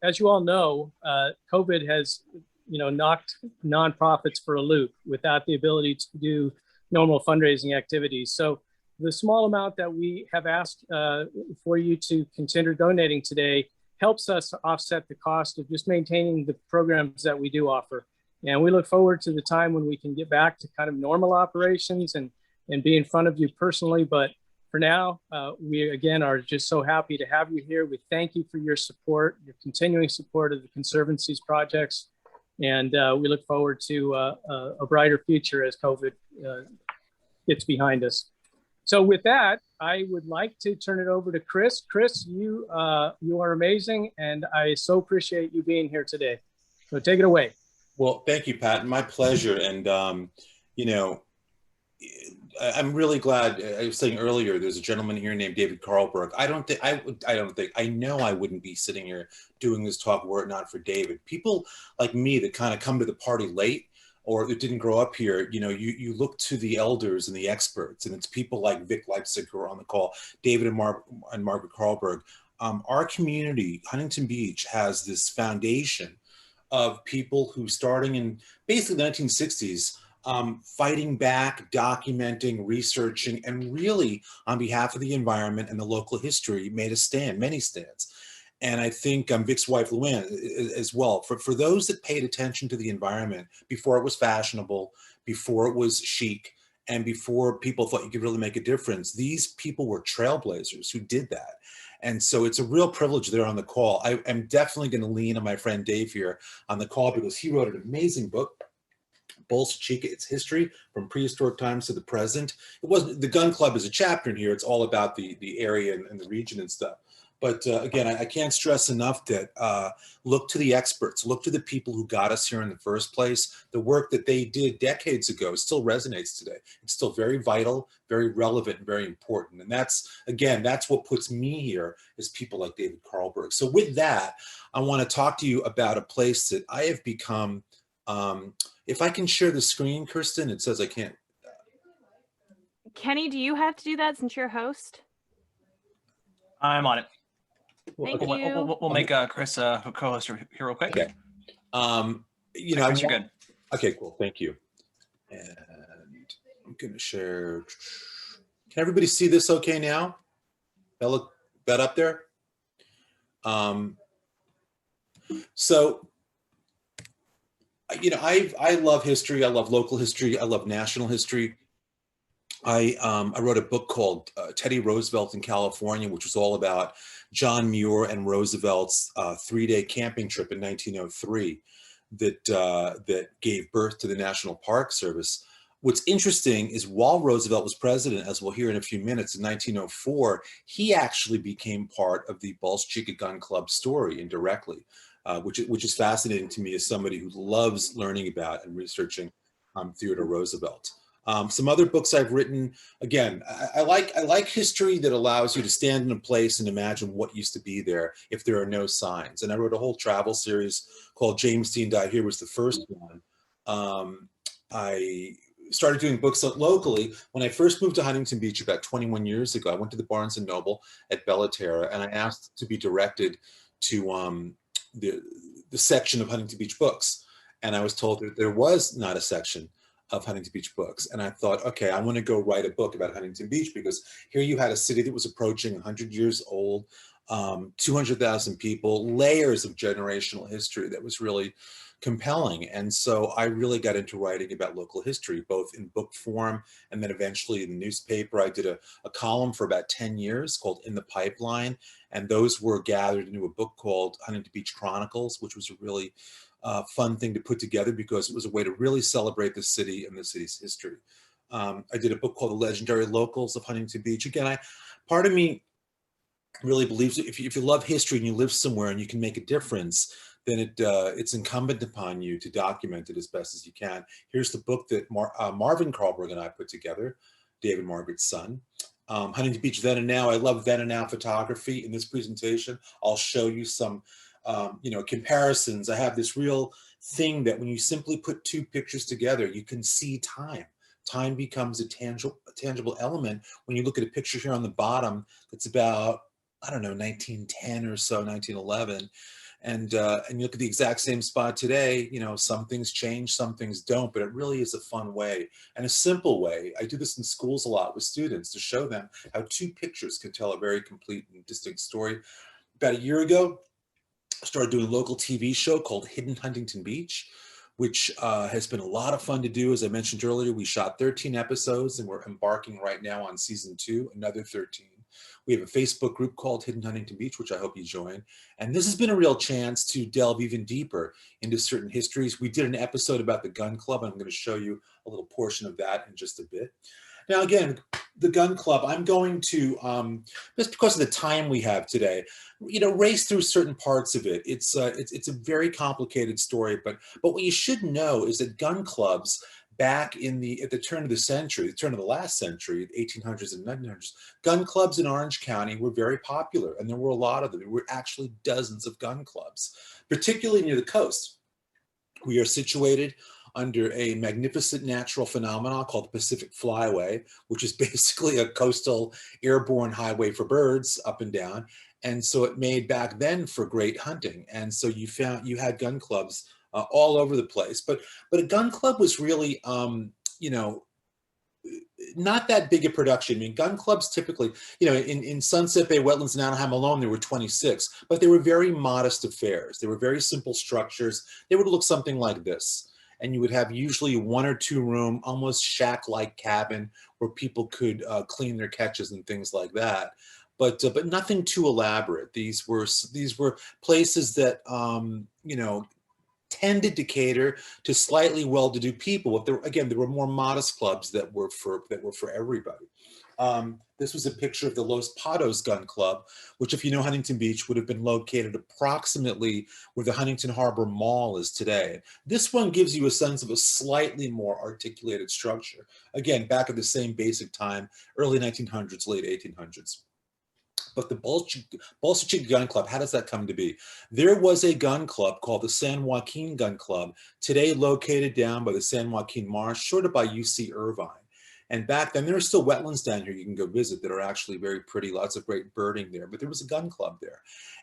as you all know, COVID has, knocked nonprofits for a loop without the ability to do normal fundraising activities. So the small amount that we have asked for you to consider donating today helps us offset the cost of just maintaining the programs that we do offer. And we look forward to the time when we can get back to kind of normal operations and be in front of you personally. But for now, we again are just so happy to have you here. We thank you for your support, your continuing support of the Conservancy's projects. And we look forward to a brighter future as COVID gets behind us. So with that, I would like to turn it over to Chris. Chris, you are amazing, and I so appreciate you being here today. So take it away. Well, thank you, Pat. My pleasure. And, I'm really glad. I was saying earlier, there's a gentleman here named David Carlberg. I know I wouldn't be sitting here doing this talk were it not for David. People like me that kind of come to the party late or that didn't grow up here, you look to the elders and the experts, and it's people like Vic Leipzig who are on the call, David and Margaret Carlberg. Our community, Huntington Beach, has this foundation of people who, starting in basically the 1960s, fighting back, documenting, researching, and really on behalf of the environment and the local history made a stand, many stands. And I think Vic's wife, Luann, as well, for those that paid attention to the environment before it was fashionable, before it was chic, and before people thought you could really make a difference, these people were trailblazers who did that. And so it's a real privilege they're on the call. I am definitely going to lean on my friend Dave here on the call because he wrote an amazing book, Bolsa Chica, its history from prehistoric times to the present. It wasn't, the gun club is a chapter in here. It's all about the area and the region and stuff. But again, I can't stress enough that look to the experts, look to the people who got us here in the first place. The work that they did decades ago still resonates today. It's still very vital, very relevant, and very important. And that's what puts me here is people like David Carlberg. So with that, I want to talk to you about a place that I have become, if I can share the screen, Kirsten, it says I can't. Kenny, do you have to do that since you're host? I'm on it. Thank you. We'll make Chris a co-host here real quick. Okay. Chris, you're good. Okay, cool. Thank you. And I'm going to share. Can everybody see this okay now? That up there? So, I love history. I love local history. I love national history. I wrote a book called Teddy Roosevelt in California, which was all about John Muir and Roosevelt's 3-day camping trip in 1903 that gave birth to the National Park Service. What's interesting is while Roosevelt was president, as we'll hear in a few minutes, in 1904, he actually became part of the Bolsa Chica Gun Club story indirectly, which is fascinating to me as somebody who loves learning about and researching Theodore Roosevelt. Some other books I've written, again, I like history that allows you to stand in a place and imagine what used to be there if there are no signs. And I wrote a whole travel series called James Dean Died Here was the first one. I started doing books locally. When I first moved to Huntington Beach about 21 years ago, I went to the Barnes & Noble at Bella Terra, and I asked to be directed to the section of Huntington Beach books. And I was told that there was not a section of Huntington Beach books. And I thought, okay, I want to go write a book about Huntington Beach because here you had a city that was approaching 100 years old, 200,000 people, layers of generational history that was really compelling. And so I really got into writing about local history, both in book form and then eventually in the newspaper. I did a column for about 10 years called In the Pipeline. And those were gathered into a book called Huntington Beach Chronicles, which was a really fun thing to put together because it was a way to really celebrate the city and the city's history. I did a book called The Legendary Locals of Huntington Beach. Again, part of me really believes if you love history and you live somewhere and you can make a difference, then it's incumbent upon you to document it as best as you can. Here's the book that Marvin Carlberg and I put together, David Margaret's son. Huntington Beach Then and Now. I love then and now photography. In this presentation, I'll show you some comparisons. I have this real thing that when you simply put two pictures together, you can see time. Time becomes a tangible element. When you look at a picture here on the bottom, that's about, I don't know, 1910 or so, 1911. And you look at the exact same spot today, you know, some things change, some things don't, but it really is a fun way and a simple way. I do this in schools a lot with students to show them how two pictures can tell a very complete and distinct story. About a year ago, I started doing a local TV show called Hidden Huntington Beach, which has been a lot of fun to do. As I mentioned earlier, we shot 13 episodes and we're embarking right now on season 2, another 13. We have a Facebook group called Hidden Huntington Beach, which I hope you join. And this has been a real chance to delve even deeper into certain histories. We did an episode about the gun club, and I'm going to show you a little portion of that in just a bit. Now, again, the gun club, I'm going to, just because of the time we have today, you know, race through certain parts of it. It's a very complicated story, but what you should know is that gun clubs back at the turn of the century, the turn of the last century, 1800s and 1900s, gun clubs in Orange County were very popular, and there were a lot of them. There were actually dozens of gun clubs, particularly near the coast. We are situated under a magnificent natural phenomenon called the Pacific Flyway, which is basically a coastal airborne highway for birds up and down. And so it made back then for great hunting. And so you had gun clubs all over the place, but a gun club was really, you know, not that big a production. I mean, gun clubs typically, you know, in Sunset Bay Wetlands in Anaheim alone, there were 26, but they were very modest affairs. They were very simple structures. They would look something like this. And you would have usually 1 or 2 room, almost shack-like cabin where people could clean their catches and things like that. But nothing too elaborate. These were places that, you know, tended to cater to slightly well-to-do people. But there were more modest clubs that were for everybody. This was a picture of the Los Patos Gun Club, which, if you know Huntington Beach, would have been located approximately where the Huntington Harbor Mall is today. This one gives you a sense of a slightly more articulated structure. Again, back at the same basic time, early 1900s, late 1800s. But the Bolsa Chica Gun Club, how does that come to be? There was a gun club called the San Joaquin Gun Club, today located down by the San Joaquin Marsh, sort of by UC Irvine. And back then, there are still wetlands down here you can go visit that are actually very pretty, lots of great birding there, but there was a gun club there.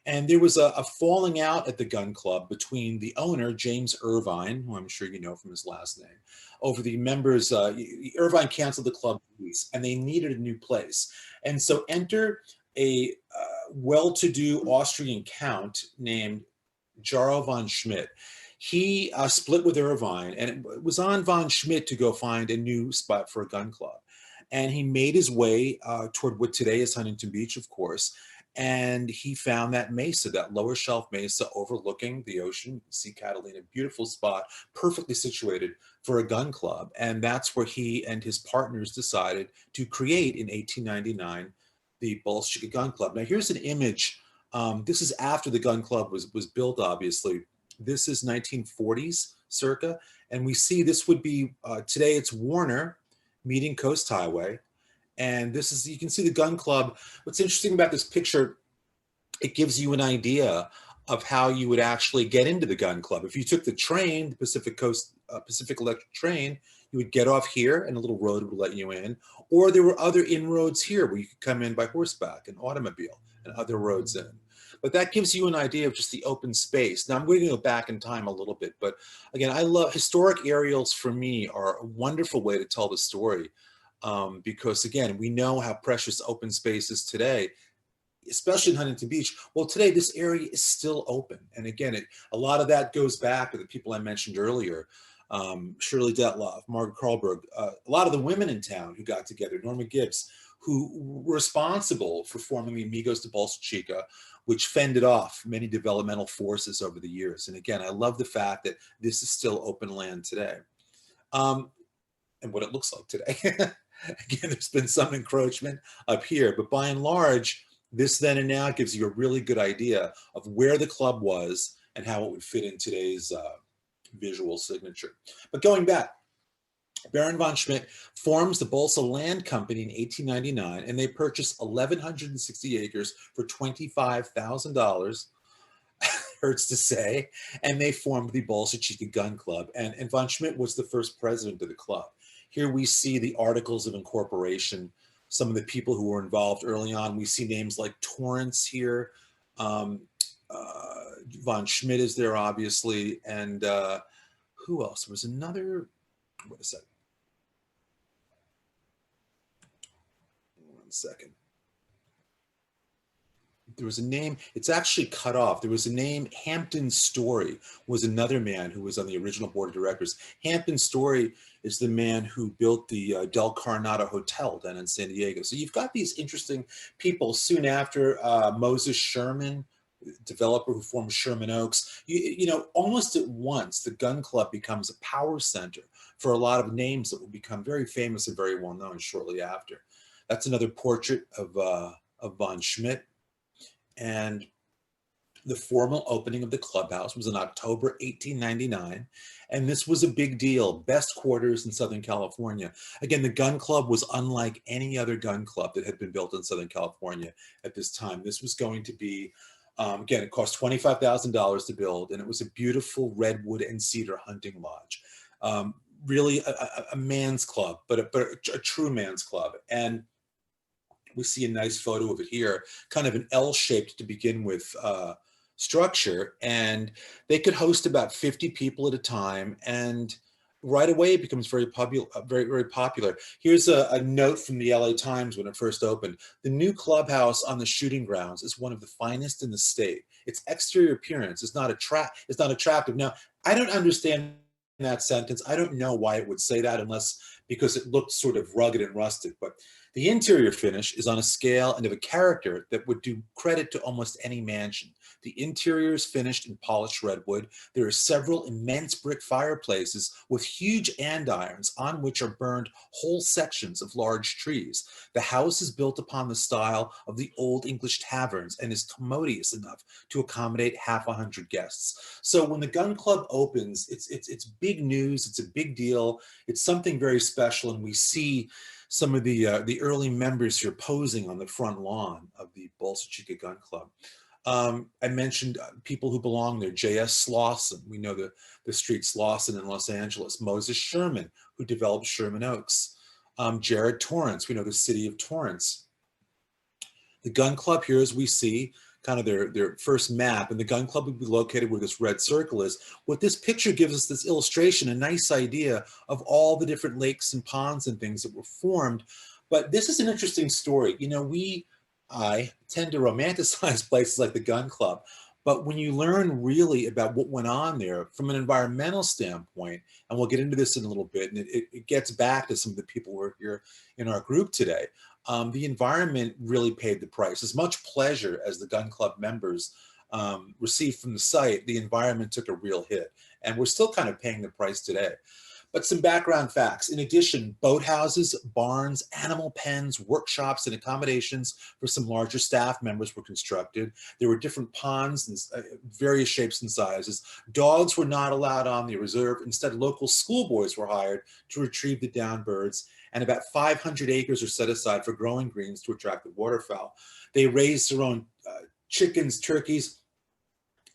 And there was a falling out at the gun club between the owner, James Irvine, who I'm sure you know from his last name, over the members. Irvine canceled the club lease, and they needed a new place. And so enter a well-to-do Austrian count named Jarl von Schmidt. He split with Irvine, and it was on von Schmidt to go find a new spot for a gun club. And he made his way toward what today is Huntington Beach, of course, and he found that mesa, that lower shelf mesa overlooking the ocean. You can see Catalina, beautiful spot, perfectly situated for a gun club. And that's where he and his partners decided to create in 1899 the Bolsa Chica Gun Club. Now here's an image. This is after the gun club was built, obviously. This is 1940s circa. And we see this would be, today it's Warner meeting Coast Highway. And this is, you can see the gun club. What's interesting about this picture, it gives you an idea of how you would actually get into the gun club. If you took the train, the Pacific Electric train, you would get off here and a little road would let you in. Or there were other inroads here where you could come in by horseback and automobile and other roads in. But that gives you an idea of just the open space. Now I'm going to go back in time a little bit, but again, I love historic aerials. For me, are a wonderful way to tell the story because again, we know how precious open space is today, especially in Huntington Beach. Well, today this area is still open. And again, a lot of that goes back to the people I mentioned earlier. Shirley Detloff, Margaret Karlberg, a lot of the women in town who got together, Norma Gibbs, who were responsible for forming the Amigos de Bolsa Chica, which fended off many developmental forces over the years. And again, I love the fact that this is still open land today. And what it looks like today. Again, there's been some encroachment up here, but by and large, this then and now gives you a really good idea of where the club was and how it would fit in today's visual signature. But going back, Baron von Schmidt forms the Bolsa Land Company in 1899, and they purchased 1,160 acres for $25,000, hurts to say, and they formed the Bolsa Chica Gun Club. And von Schmidt was the first president of the club. Here we see the articles of incorporation, some of the people who were involved early on. We see names like Torrance here, Von Schmidt is there, obviously. And who else? There was another, wait a second. 1 second. There was a name, it's actually cut off. There was a name, Hampton Story was another man who was on the original board of directors. Hampton Story is the man who built the Del Coronado Hotel down in San Diego. So you've got these interesting people. Soon after, Moses Sherman, developer who formed Sherman Oaks. You know, almost at once, the gun club becomes a power center for a lot of names that will become very famous and very well known shortly after. That's another portrait of Von Schmidt. And the formal opening of the clubhouse was in October 1899. And this was a big deal, best quarters in Southern California. Again, the gun club was unlike any other gun club that had been built in Southern California at this time. This was going to be, again, it cost $25,000 to build, and it was a beautiful redwood and cedar hunting lodge. Really a man's club, but a true man's club. And we see a nice photo of it here, kind of an L-shaped to begin with structure, and they could host about 50 people at a time, and right away it becomes very popular. Here's a note from the LA Times when it first opened. The new clubhouse on the shooting grounds is one of the finest in the state. Its exterior appearance is not attractive. Now, I don't understand that sentence. I don't know why it would say that because it looked sort of rugged and rustic, but the interior finish is on a scale and of a character that would do credit to almost any mansion. The interior is finished in polished redwood. There are several immense brick fireplaces with huge andirons on which are burned whole sections of large trees. The house is built upon the style of the old English taverns and is commodious enough to accommodate 100 guests. So when the gun club opens, it's big news. It's a big deal. It's something very special, and we see some of the early members here posing on the front lawn of the Bolsa Chica Gun Club. I mentioned people who belong there. J.S. Slauson, we know the street Slauson in Los Angeles. Moses Sherman, who developed Sherman Oaks. Jared Torrance, we know the city of Torrance. The gun club here, as we see, kind of their first map, and the gun club would be located where this red circle is. What this picture gives us, this illustration, a nice idea of all the different lakes and ponds and things that were formed. But this is an interesting story. You know, I tend to romanticize places like the gun club, but when you learn really about what went on there from an environmental standpoint, and we'll get into this in a little bit, and it gets back to some of the people who are here in our group today, the environment really paid the price. As much pleasure as the gun club members received from the site, the environment took a real hit, and we're still kind of paying the price today. But some background facts. In addition, boathouses, barns, animal pens, workshops, and accommodations for some larger staff members were constructed. There were different ponds in various shapes and sizes. Dogs were not allowed on the reserve. Instead, local schoolboys were hired to retrieve the downed birds, and about 500 acres are set aside for growing greens to attract the waterfowl. They raised their own chickens, turkeys.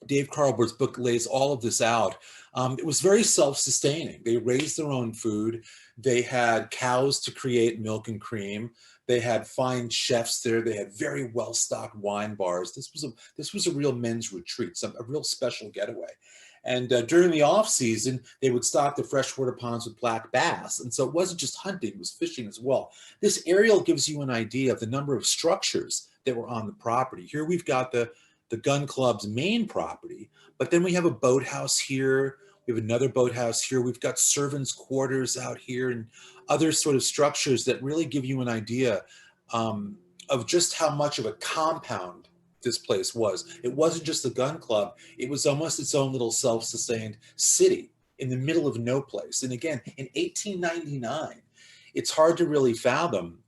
Dave Carlberg's book lays all of this out. It was very self-sustaining. They raised their own food. They had cows to create milk and cream. They had fine chefs there. They had very well-stocked wine bars. This was a real men's retreat, a real special getaway. And during the off season, they would stock the freshwater ponds with black bass. And so it wasn't just hunting, it was fishing as well. This aerial gives you an idea of the number of structures that were on the property. Here we've got the gun club's main property, but then we have a boathouse here. We have another boathouse here. We've got servants' quarters out here and other sort of structures that really give you an idea of just how much of a compound this place was. It wasn't just the gun club. It was almost its own little self-sustained city in the middle of no place. And again, in 1899, it's hard to really fathom,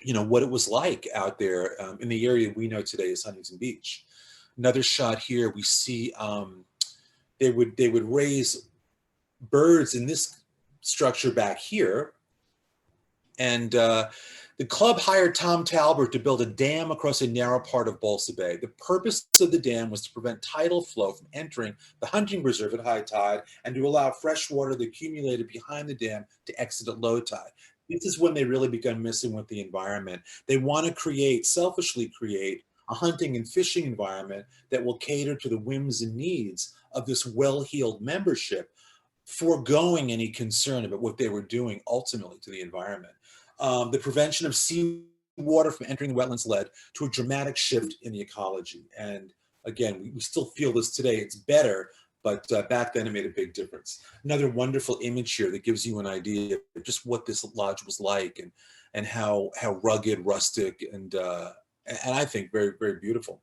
you know, what it was like out there in the area we know today as Huntington Beach. Another shot here, we see they would raise birds in this structure back here. And the club hired Tom Talbert to build a dam across a narrow part of Bolsa Bay. The purpose of the dam was to prevent tidal flow from entering the hunting reserve at high tide and to allow fresh water that accumulated behind the dam to exit at low tide. This is when they really begun messing with the environment. They want to selfishly create a hunting and fishing environment that will cater to the whims and needs of this well-heeled membership, foregoing any concern about what they were doing ultimately to the environment. The prevention of seawater from entering the wetlands led to a dramatic shift in the ecology. And again, we still feel this today. It's better, but back then it made a big difference. Another wonderful image here that gives you an idea of just what this lodge was like, and how rugged, rustic, and I think very, very beautiful.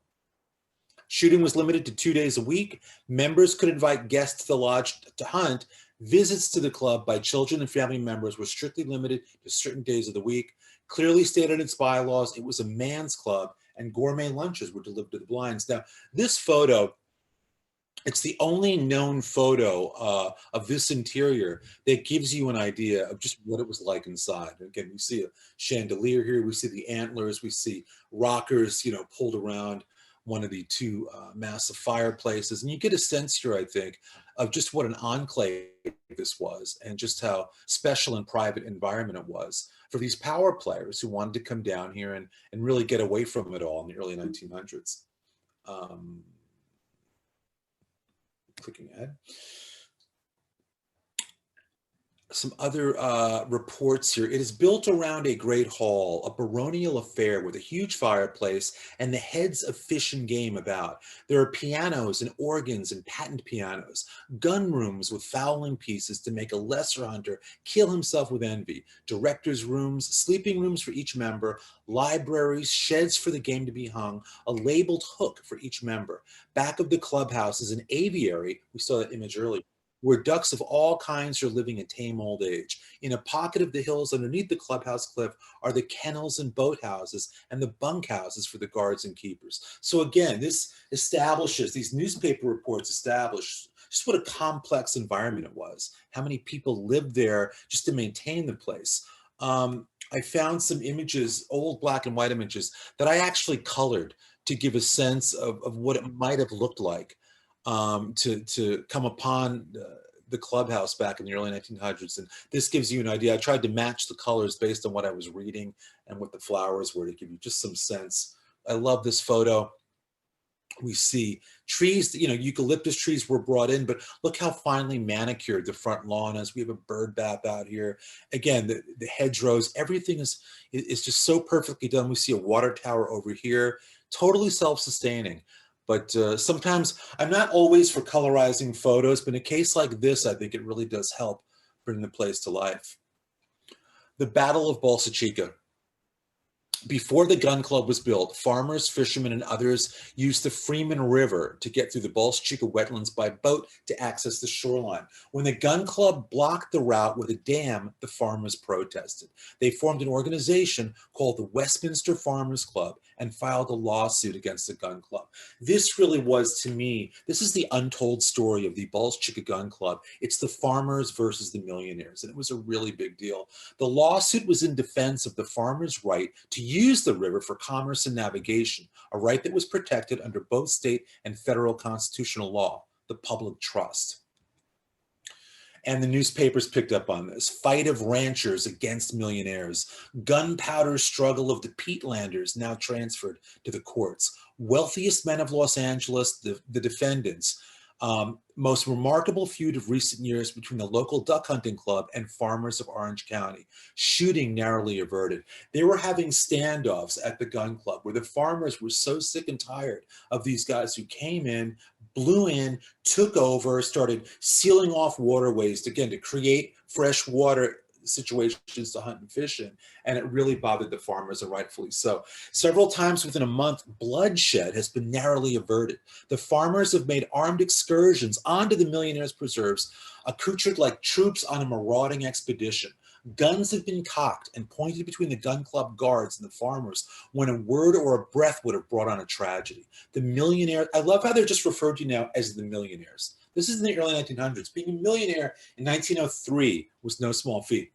Shooting was limited to 2 days a week. Members could invite guests to the lodge to hunt. Visits to the club by children and family members were strictly limited to certain days of the week. Clearly stated in its bylaws, it was a man's club, and gourmet lunches were delivered to the blinds. Now, this photo, it's the only known photo of this interior that gives you an idea of just what it was like inside. Again, we see a chandelier here, we see the antlers, we see rockers, you know, pulled around one of the two massive fireplaces. And you get a sense here, I think, of just what an enclave this was, and just how special and private environment it was for these power players who wanted to come down here and really get away from it all in the early 1900s. Clicking ahead. Some other reports here. It is built around a great hall, a baronial affair with a huge fireplace and the heads of fish and game about. There are pianos and organs and patent pianos, gun rooms with fowling pieces to make a lesser hunter kill himself with envy, directors' rooms, sleeping rooms for each member, libraries, sheds for the game to be hung, a labeled hook for each member. Back of the clubhouse is an aviary, we saw that image earlier, where ducks of all kinds are living a tame old age. In a pocket of the hills underneath the clubhouse cliff are the kennels and boathouses and the bunkhouses for the guards and keepers. So again, this establishes, these newspaper reports establish just what a complex environment it was, how many people lived there just to maintain the place. I found some images, old black and white images, that I actually colored to give a sense of what it might have looked like to come upon the clubhouse back in the early 1900s. And this gives you an idea. I tried to match the colors based on what I was reading and what the flowers were to give you just some sense. I love this photo. We see trees, you know, eucalyptus trees were brought in, but look how finely manicured the front lawn is. We have a bird bath out here. Again, the hedgerows, everything is just so perfectly done. We see a water tower over here, totally self-sustaining. But sometimes I'm not always for colorizing photos, but in a case like this, I think it really does help bring the place to life. The Battle of Bolsa Chica. Before the gun club was built, farmers, fishermen, and others used the Freeman River to get through the Bolsa Chica wetlands by boat to access the shoreline. When the gun club blocked the route with a dam, the farmers protested. They formed an organization called the Westminster Farmers Club and filed a lawsuit against the gun club. This really was, to me, this is the untold story of the Bolsa Chica Gun Club. It's the farmers versus the millionaires, and it was a really big deal. The lawsuit was in defense of the farmers' right to use the river for commerce and navigation, a right that was protected under both state and federal constitutional law, the public trust. And the newspapers picked up on this. Fight of ranchers against millionaires. Gunpowder struggle of the Peatlanders now transferred to the courts. Wealthiest men of Los Angeles, the defendants. Most remarkable feud of recent years between the local duck hunting club and farmers of Orange County. Shooting narrowly averted. They were having standoffs at the gun club where the farmers were so sick and tired of these guys who came in, blew in, took over, started sealing off waterways to create fresh water situations to hunt and fish in, and it really bothered the farmers, and rightfully so. Several times within a month, bloodshed has been narrowly averted. The farmers have made armed excursions onto the millionaires' preserves, accoutred like troops on a marauding expedition. Guns have been cocked and pointed between the gun club guards and the farmers when a word or a breath would have brought on a tragedy. The millionaire, I love how they're just referred to now as the millionaires. This is in the early 1900s. Being a millionaire in 1903 was no small feat.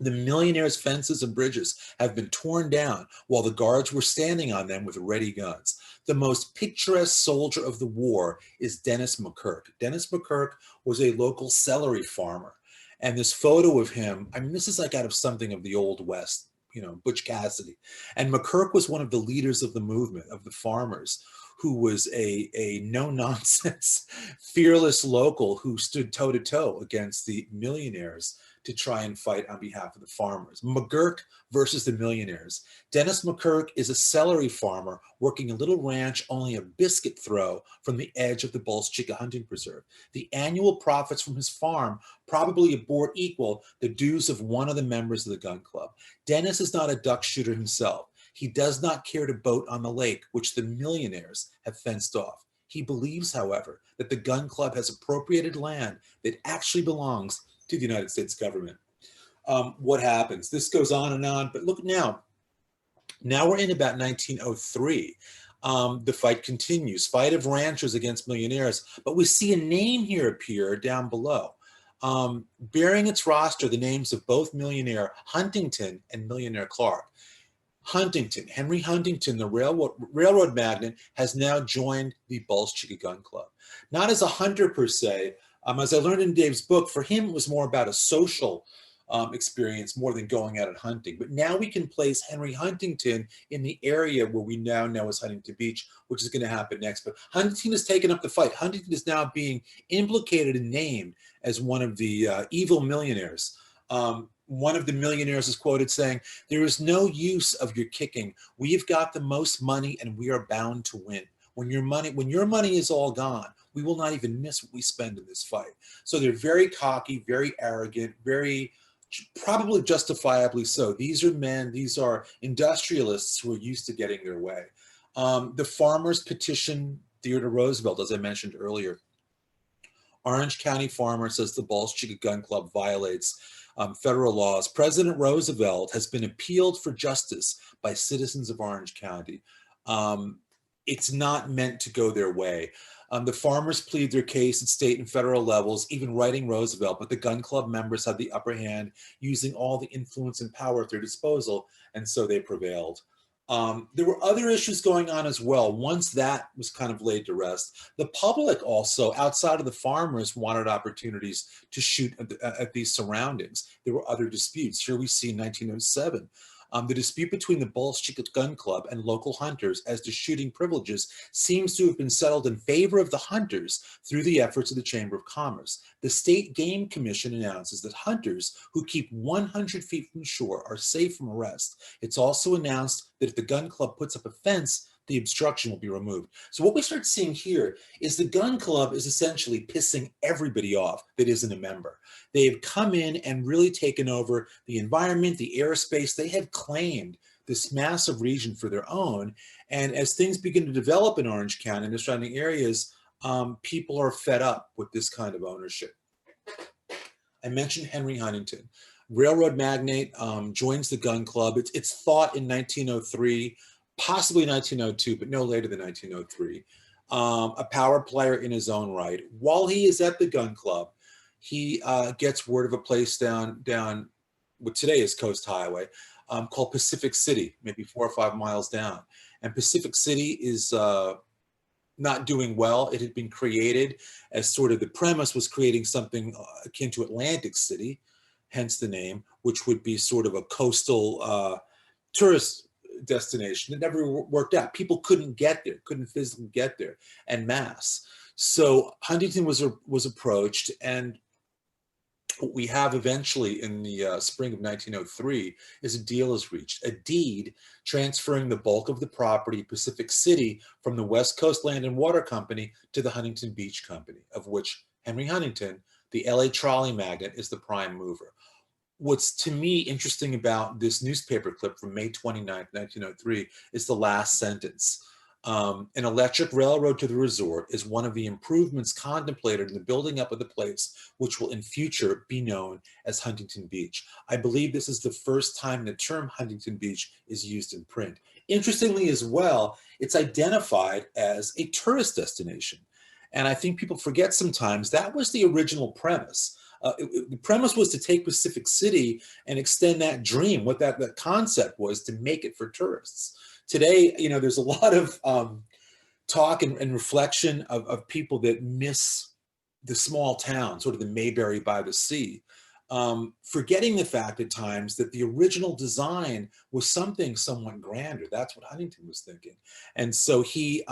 The millionaires' fences and bridges have been torn down while the guards were standing on them with ready guns. The most picturesque soldier of the war is Dennis McCurk. Dennis McCurk was a local celery farmer. And this photo of him, I mean, this is like out of something of the Old West. Butch Cassidy. And McCurk was one of the leaders of the movement, of the farmers, who was a no-nonsense, fearless local who stood toe-to-toe against the millionaires to try and fight on behalf of the farmers. McGurk versus the millionaires. Dennis McCurk is a celery farmer working a little ranch only a biscuit throw from the edge of the Bolsa Chica hunting preserve. The annual profits from his farm probably aboard equal the dues of one of the members of the gun club. Dennis is not a duck shooter himself. He does not care to boat on the lake, which the millionaires have fenced off. He believes, however, that the gun club has appropriated land that actually belongs to the United States government. What happens? This goes on, but look now. Now we're in about 1903. The fight continues, fight of ranchers against millionaires, but we see a name here appear down below. Bearing its roster, the names of both millionaire Huntington and millionaire Clark. Huntington, Henry Huntington, the railroad magnate, has now joined the Bolsa Chica Gun Club. Not as a hunter per se, as I learned in Dave's book, for him it was more about a social experience more than going out and hunting. But now we can place Henry Huntington in the area where we now know as Huntington Beach, which is going to happen next. But Huntington has taken up the fight. Huntington is now being implicated and named as one of the evil millionaires. One of the millionaires is quoted saying, "There is no use of your kicking. We've got the most money and we are bound to win. When your money is all gone, we will not even miss what we spend in this fight." So they're very cocky, very arrogant, very probably justifiably so. These are industrialists who are used to getting their way. The farmers petition Theodore Roosevelt, as I mentioned earlier. Orange County farmer says the Bolsa Chica Gun Club violates federal laws. President Roosevelt has been appealed for justice by citizens of Orange County. It's not meant to go their way. The farmers plead their case at state and federal levels, even writing Roosevelt, but the gun club members had the upper hand, using all the influence and power at their disposal, and so they prevailed. There were other issues going on as well. Once that was kind of laid to rest, the public also, outside of the farmers, wanted opportunities to shoot at these surroundings. There were other disputes. Here we see in 1907, the dispute between the Bolsa Chica Gun Club and local hunters as to shooting privileges seems to have been settled in favor of the hunters through the efforts of the Chamber of Commerce. The State Game Commission announces that hunters who keep 100 feet from shore are safe from arrest. It's also announced that if the gun club puts up a fence, the obstruction will be removed. So what we start seeing here is the gun club is essentially pissing everybody off that isn't a member. They've come in and really taken over the environment, the airspace. They have claimed this massive region for their own. And as things begin to develop in Orange County and the surrounding areas, people are fed up with this kind of ownership. I mentioned Henry Huntington. Railroad magnate, joins the gun club. It's thought in 1903, possibly 1902, but no later than 1903. A power player in his own right. While he is at the gun club, he gets word of a place down what today is Coast Highway, called Pacific City, maybe 4 or 5 miles down. And Pacific City is not doing well. It had been created as sort of the premise was creating something akin to Atlantic City, hence the name, which would be sort of a coastal tourist destination. It never worked out. People couldn't get there, couldn't physically get there en masse. So Huntington was approached, and what we have eventually in the spring of 1903 is a deal is reached, a deed transferring the bulk of the property, Pacific City, from the West Coast Land and Water Company to the Huntington Beach Company, of which Henry Huntington, the LA trolley magnate, is the prime mover. What's to me interesting about this newspaper clip from May 29th, 1903 is the last sentence. An electric railroad to the resort is one of the improvements contemplated in the building up of the place, which will in future be known as Huntington Beach. I believe this is the first time the term Huntington Beach is used in print. Interestingly as well, it's identified as a tourist destination. And I think people forget sometimes that was the original premise. The premise was to take Pacific City and extend that dream, what that concept was, to make it for tourists. Today, you know, there's a lot of talk and reflection of people that miss the small town, sort of the Mayberry by the sea. forgetting the fact at times that the original design was something somewhat grander. That's what Huntington was thinking. And so he,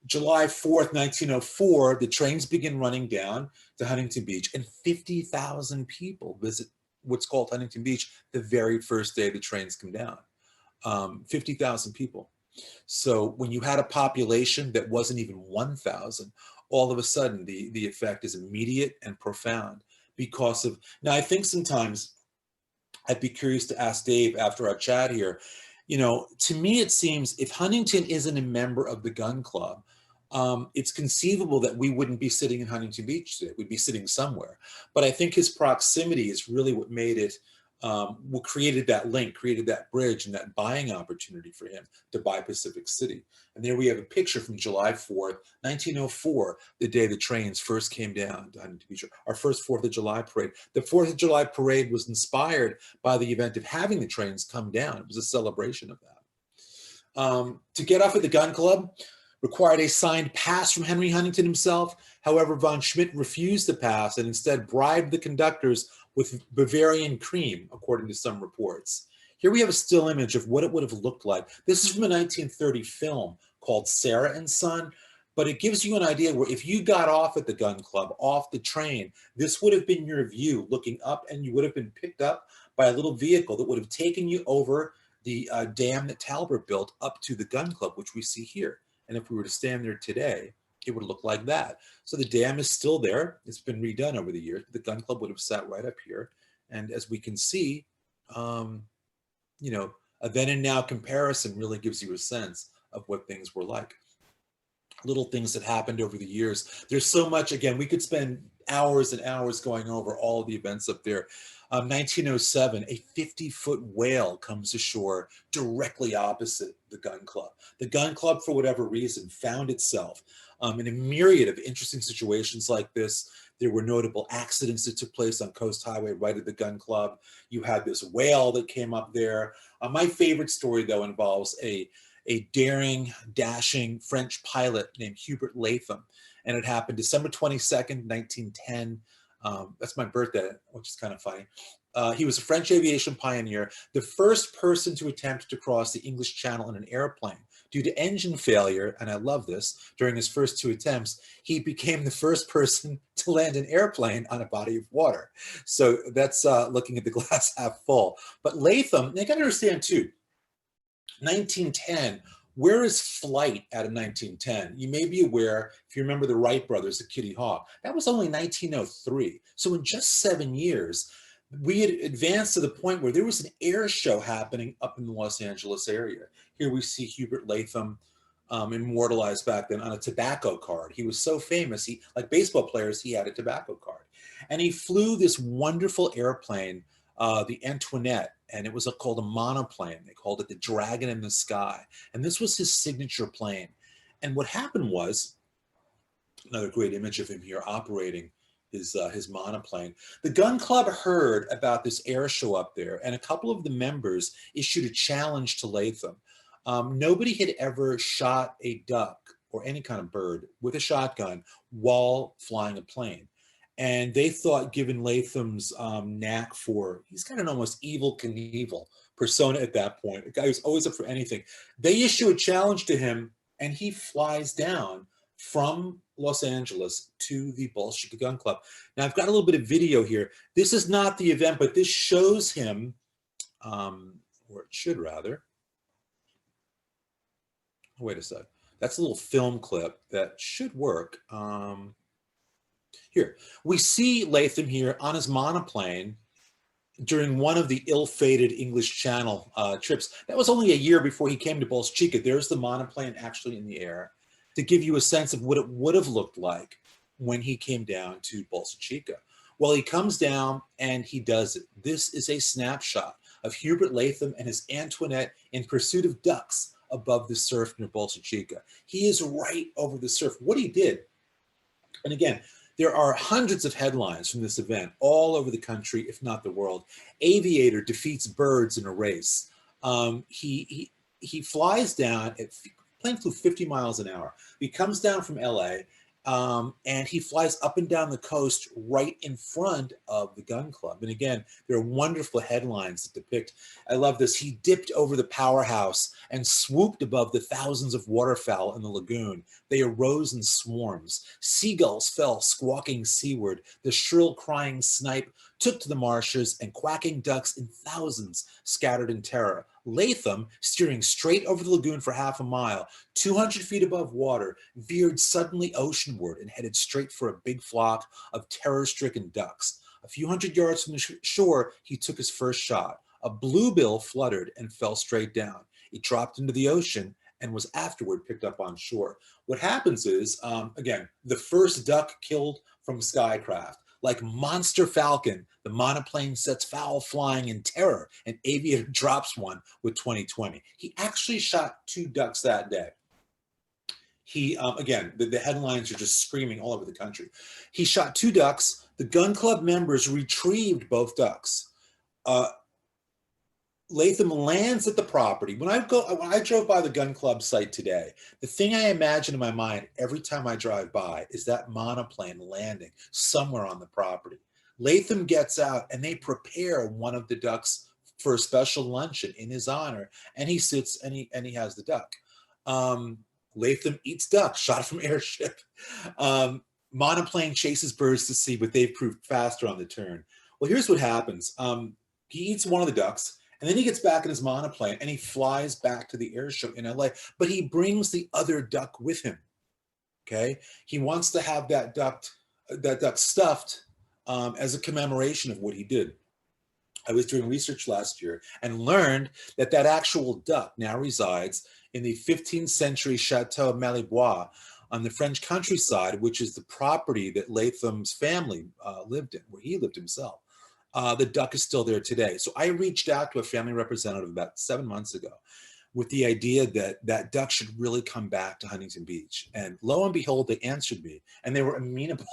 July 4th, 1904, the trains begin running down to Huntington Beach, and 50,000 people visit what's called Huntington Beach the very first day the trains come down. 50,000 people. So when you had a population that wasn't even 1,000, all of a sudden the effect is immediate and profound because of, now I think sometimes I'd be curious to ask Dave after our chat here, you know, to me it seems if Huntington isn't a member of the gun club, it's conceivable that we wouldn't be sitting in Huntington Beach today. We'd be sitting somewhere. But I think his proximity is really what made it, what created that link, created that bridge and that buying opportunity for him to buy Pacific City. And there we have a picture from July 4th, 1904, the day the trains first came down to Huntington Beach, our first 4th of July parade. The 4th of July parade was inspired by the event of having the trains come down. It was a celebration of that. To get off at the gun club, required a signed pass from Henry Huntington himself. However, von Schmidt refused the pass and instead bribed the conductors with Bavarian cream, according to some reports. Here we have a still image of what it would have looked like. This is from a 1930 film called Sarah and Son, but it gives you an idea where if you got off at the gun club, off the train, this would have been your view looking up, and you would have been picked up by a little vehicle that would have taken you over the dam that Talbot built up to the gun club, which we see here. And if we were to stand there today, it would look like that. So the dam is still there. It's been redone over the years. The gun club would have sat right up here. And as we can see, you know, a then and now comparison really gives you a sense of what things were like. Little things that happened over the years. There's so much, again, we could spend hours and hours going over all of the events up there. 1907, a 50-foot whale comes ashore directly opposite the gun club. The gun club, for whatever reason, found itself in a myriad of interesting situations like this. There were notable accidents that took place on Coast Highway right at the gun club. You had this whale that came up there. My favorite story, though, involves a daring, dashing French pilot named Hubert Latham. And it happened December 22nd, 1910. That's my birthday, which is kind of funny. He was a French aviation pioneer, the first person to attempt to cross the English Channel in an airplane. Due to engine failure, and I love this, during his first 2 attempts, he became the first person to land an airplane on a body of water. So that's looking at the glass half full. But Latham, you got to understand too, 1910, where is flight out of 1910? You may be aware, if you remember the Wright brothers, the Kitty Hawk, that was only 1903. So in just 7 years, we had advanced to the point where there was an air show happening up in the Los Angeles area. Here we see Hubert Latham immortalized back then on a tobacco card. He was so famous, he, like baseball players, he had a tobacco card. And he flew this wonderful airplane, the Antoinette, and it was called a monoplane. They called it the Dragon in the Sky. And this was his signature plane. And what happened was, another great image of him here operating his monoplane. The gun club heard about this air show up there, and a couple of the members issued a challenge to Latham. Nobody had ever shot a duck or any kind of bird with a shotgun while flying a plane. And they thought, given Latham's knack for, he's got an almost evil Knievel persona at that point, a guy who's always up for anything. They issue a challenge to him, and he flies down from Los Angeles to the Bolsa Chica Gun Club. Now, I've got a little bit of video here. This is not the event, but this shows him, or it should rather. Wait a sec. That's a little film clip that should work. Here, we see Latham here on his monoplane during one of the ill-fated English Channel trips. That was only a year before he came to Bolsa Chica. There's the monoplane actually in the air to give you a sense of what it would have looked like when he came down to Bolsa Chica. Well, he comes down and he does it. This is a snapshot of Hubert Latham and his Antoinette in pursuit of ducks above the surf near Bolsa Chica. He is right over the surf. What he did, and again, there are hundreds of headlines from this event all over the country, if not the world. Aviator defeats birds in a race. He flies down, plane flew 50 miles an hour. He comes down from LA And he flies up and down the coast right in front of the gun club. And again, there are wonderful headlines that depict, I love this, he dipped over the powerhouse and swooped above the thousands of waterfowl in the lagoon. They arose in swarms. Seagulls fell squawking seaward. The shrill crying snipe took to the marshes, and quacking ducks in thousands scattered in terror. Latham, steering straight over the lagoon for half a mile, 200 feet above water, veered suddenly oceanward and headed straight for a big flock of terror-stricken ducks. A few hundred yards from the shore, he took his first shot. A bluebill fluttered and fell straight down. It dropped into the ocean and was afterward picked up on shore. What happens is, again, the first duck killed from Skycraft. Like Monster Falcon, the monoplane sets fowl flying in terror, and Aviator drops one with 2020. He actually shot 2 ducks that day. He, again, the headlines are just screaming all over the country. He shot 2 ducks. The gun club members retrieved both ducks. Latham lands at the property. When I drove by the gun club site today, the thing I imagine in my mind every time I drive by is that monoplane landing somewhere on the property. Latham gets out and they prepare one of the ducks for a special luncheon in his honor, and he sits and he has the duck. Latham eats duck shot from airship. Monoplane chases birds to sea, but they've proved faster on the turn. Well, here's what happens. He eats one of the ducks, and then he gets back in his monoplane and he flies back to the airstrip in LA, but he brings the other duck with him. Okay. He wants to have that duck stuffed as a commemoration of what he did. I was doing research last year and learned that that actual duck now resides in the 15th century Chateau Malibois on the French countryside, which is the property that Latham's family lived in, where he lived himself. The duck is still there today. So I reached out to a family representative about 7 months ago with the idea that that duck should really come back to Huntington Beach. And lo and behold, they answered me, and they were amenable,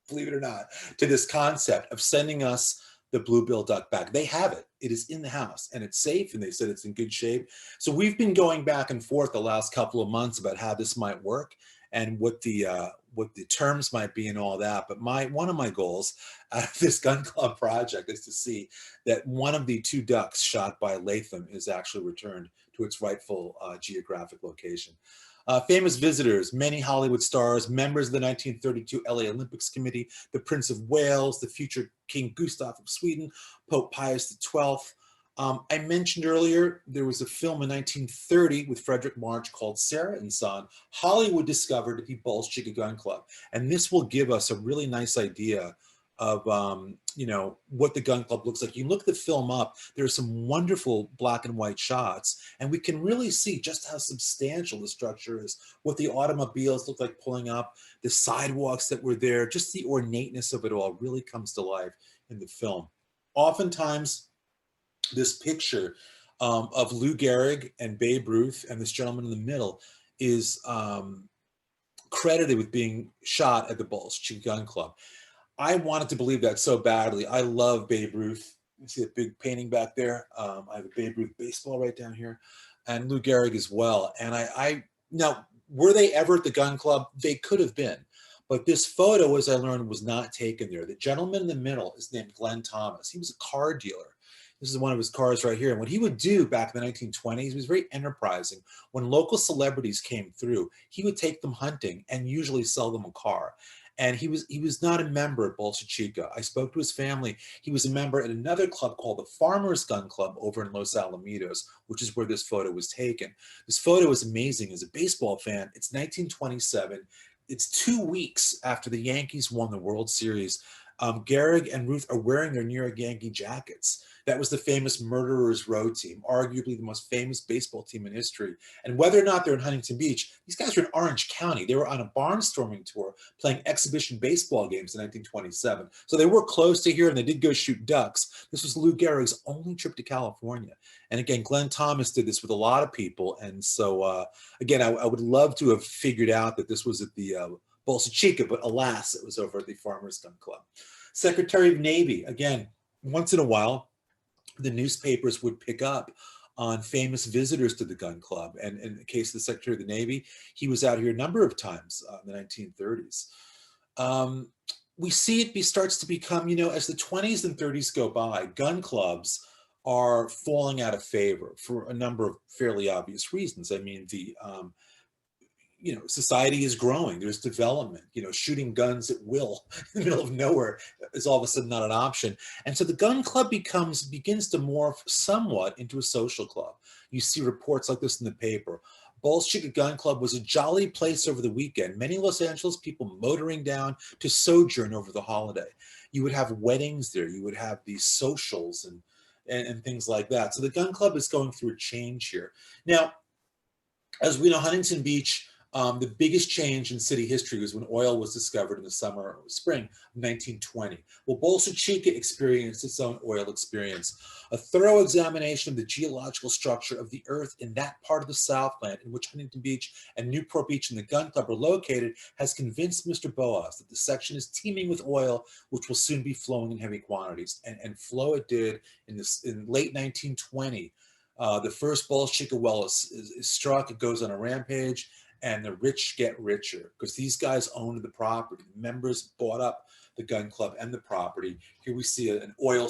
believe it or not, to this concept of sending us the bluebill duck back. They have it. It is in the house and it's safe, and they said it's in good shape. So we've been going back and forth the last couple of months about how this might work and what the terms might be and all that. But one of my goals out of this gun club project is to see that one of the 2 ducks shot by Latham is actually returned to its rightful geographic location. Famous visitors, many Hollywood stars, members of the 1932 LA Olympics Committee, the Prince of Wales, the future King Gustav of Sweden, Pope Pius XII. I mentioned earlier, there was a film in 1930 with Frederick March called Sarah and Son. Hollywood discovered the Bolsa Chica Gun Club. And this will give us a really nice idea of, what the gun club looks like. You look the film up, there's some wonderful black and white shots, and we can really see just how substantial the structure is, what the automobiles look like pulling up, the sidewalks that were there, just the ornateness of it all really comes to life in the film. Oftentimes, this picture of Lou Gehrig and Babe Ruth and this gentleman in the middle is credited with being shot at the Bolsa Chica Gun Club. I wanted to believe that so badly. I love Babe Ruth. You see that big painting back there? I have a Babe Ruth baseball right down here, and Lou Gehrig as well. And now, were they ever at the gun club? They could have been. But this photo, as I learned, was not taken there. The gentleman in the middle is named Glenn Thomas. He was a car dealer. This is one of his cars right here. And what he would do back in the 1920s, he was very enterprising. When local celebrities came through, he would take them hunting and usually sell them a car. And he was not a member at Bolsa Chica. I spoke to his family. He was a member at another club called the Farmers Gun Club over in Los Alamitos, which is where this photo was taken. This photo is amazing. As a baseball fan, it's 1927. It's 2 weeks after the Yankees won the World Series. Gehrig and Ruth are wearing their New York Yankee jackets. That was the famous Murderers Row team, arguably the most famous baseball team in history. And whether or not they're in Huntington Beach, these guys were in Orange County. They were on a barnstorming tour playing exhibition baseball games in 1927. So they were close to here, and they did go shoot ducks. This was Lou Gehrig's only trip to California. And again, Glenn Thomas did this with a lot of people. And so, again, I would love to have figured out that this was at the Bolsa Chica, but alas, it was over at the Farmers Gun Club. Secretary of Navy, again, once in a while, the newspapers would pick up on famous visitors to the gun club. And in the case of the Secretary of the Navy, he was out here a number of times in the 1930s. We see it starts to become, as the 20s and 30s go by, gun clubs are falling out of favor for a number of fairly obvious reasons. I mean, society is growing. There's development. Shooting guns at will in the middle of nowhere is all of a sudden not an option. And so the gun club begins to morph somewhat into a social club. You see reports like this in the paper. Bolsa Chica Gun Club was a jolly place over the weekend. Many Los Angeles people motoring down to sojourn over the holiday. You would have weddings there. You would have these socials and things like that. So the gun club is going through a change here. Now, as we know, Huntington Beach, the biggest change in city history was when oil was discovered in the spring of 1920. Well, Bolsa Chica experienced its own oil experience. A thorough examination of the geological structure of the earth in that part of the Southland in which Huntington Beach and Newport Beach and the gun club are located has convinced Mr. Boas that the section is teeming with oil, which will soon be flowing in heavy quantities. And flow it did in late 1920. The first Bolsa Chica well is struck. It goes on a rampage. And the rich get richer because these guys owned the property. Members bought up the gun club and the property. Here we see an oil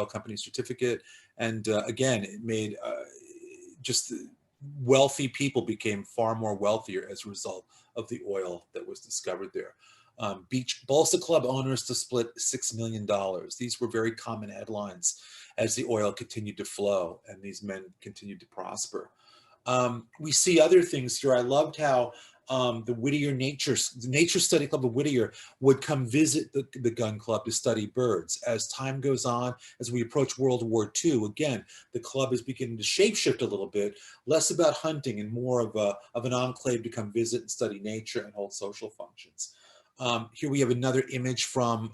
company certificate. And again, it made just wealthy people became far more wealthier as a result of the oil that was discovered there. Bolsa Club owners to split $6 million. These were very common headlines as the oil continued to flow and these men continued to prosper. We see other things here. I loved how the Whittier Nature Study Club of Whittier would come visit the gun club to study birds. As time goes on, as we approach World War II, again, the club is beginning to shapeshift a little bit, less about hunting and more of an enclave to come visit and study nature and hold social functions. Here we have another image from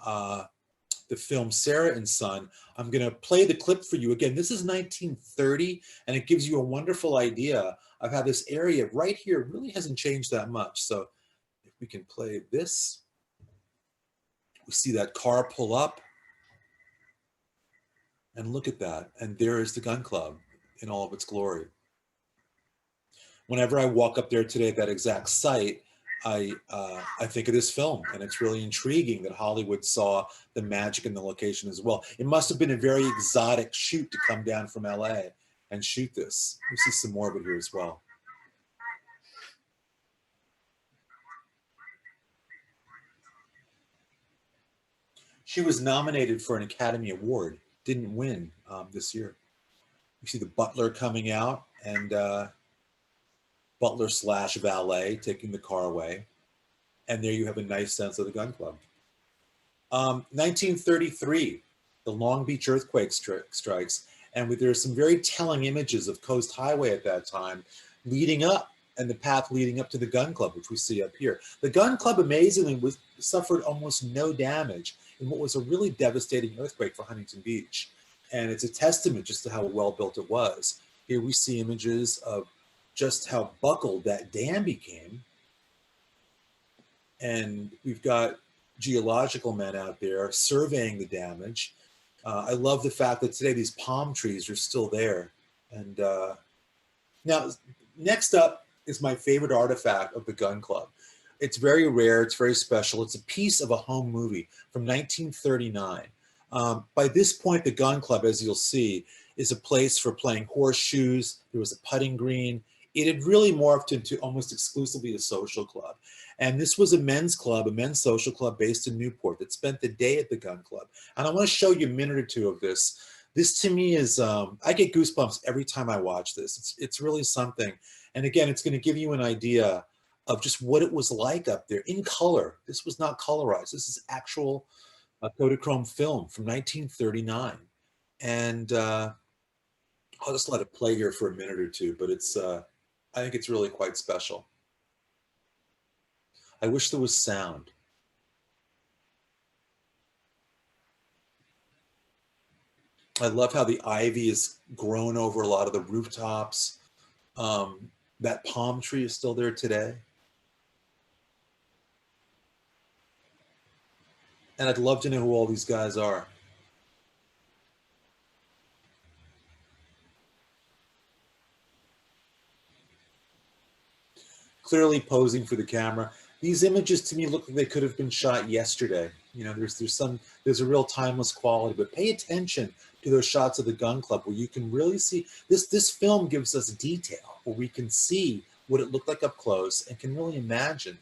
the film Sarah and Son. I'm going to play the clip for you. Again, this is 1930, and it gives you a wonderful idea of how this area right here really hasn't changed that much. So if we can play this, we see that car pull up, and look at that. And there is the gun club in all of its glory. Whenever I walk up there today at that exact site, I think of this film, and it's really intriguing that Hollywood saw the magic in the location as well. It must have been a very exotic shoot to come down from LA and shoot this. We see some more of it here as well. She was nominated for an Academy Award, didn't win this year. You see the butler coming out and butler / valet taking the car away. And there you have a nice sense of the gun club. 1933, the Long Beach earthquake strikes. And there's some very telling images of Coast Highway at that time leading up and the path leading up to the gun club, which we see up here. The gun club amazingly suffered almost no damage in what was a really devastating earthquake for Huntington Beach. And it's a testament just to how well built it was. Here we see images of just how buckled that dam became. And we've got geological men out there surveying the damage. I love the fact that today these palm trees are still there. And now, next up is my favorite artifact of the gun club. It's very rare, it's very special. It's a piece of a home movie from 1939. By this point, the gun club, as you'll see, is a place for playing horseshoes. There was a putting green. It had really morphed into almost exclusively a social club. And this was a men's club, a men's social club based in Newport that spent the day at the gun club. And I want to show you a minute or two of this. This to me is, I get goosebumps every time I watch this. It's really something. And again, it's going to give you an idea of just what it was like up there in color. This was not colorized. This is actual Kodachrome film from 1939. And I'll just let it play here for a minute or two, but it's, I think it's really quite special. I wish there was sound. I love how the ivy is grown over a lot of the rooftops. That palm tree is still there today. And I'd love to know who all these guys are. clearly posing for the camera. These images to me look like they could have been shot yesterday. You know, there's a real timeless quality, but pay attention to those shots of the gun club where you can really see this film gives us detail where we can see what it looked like up close and can really imagine.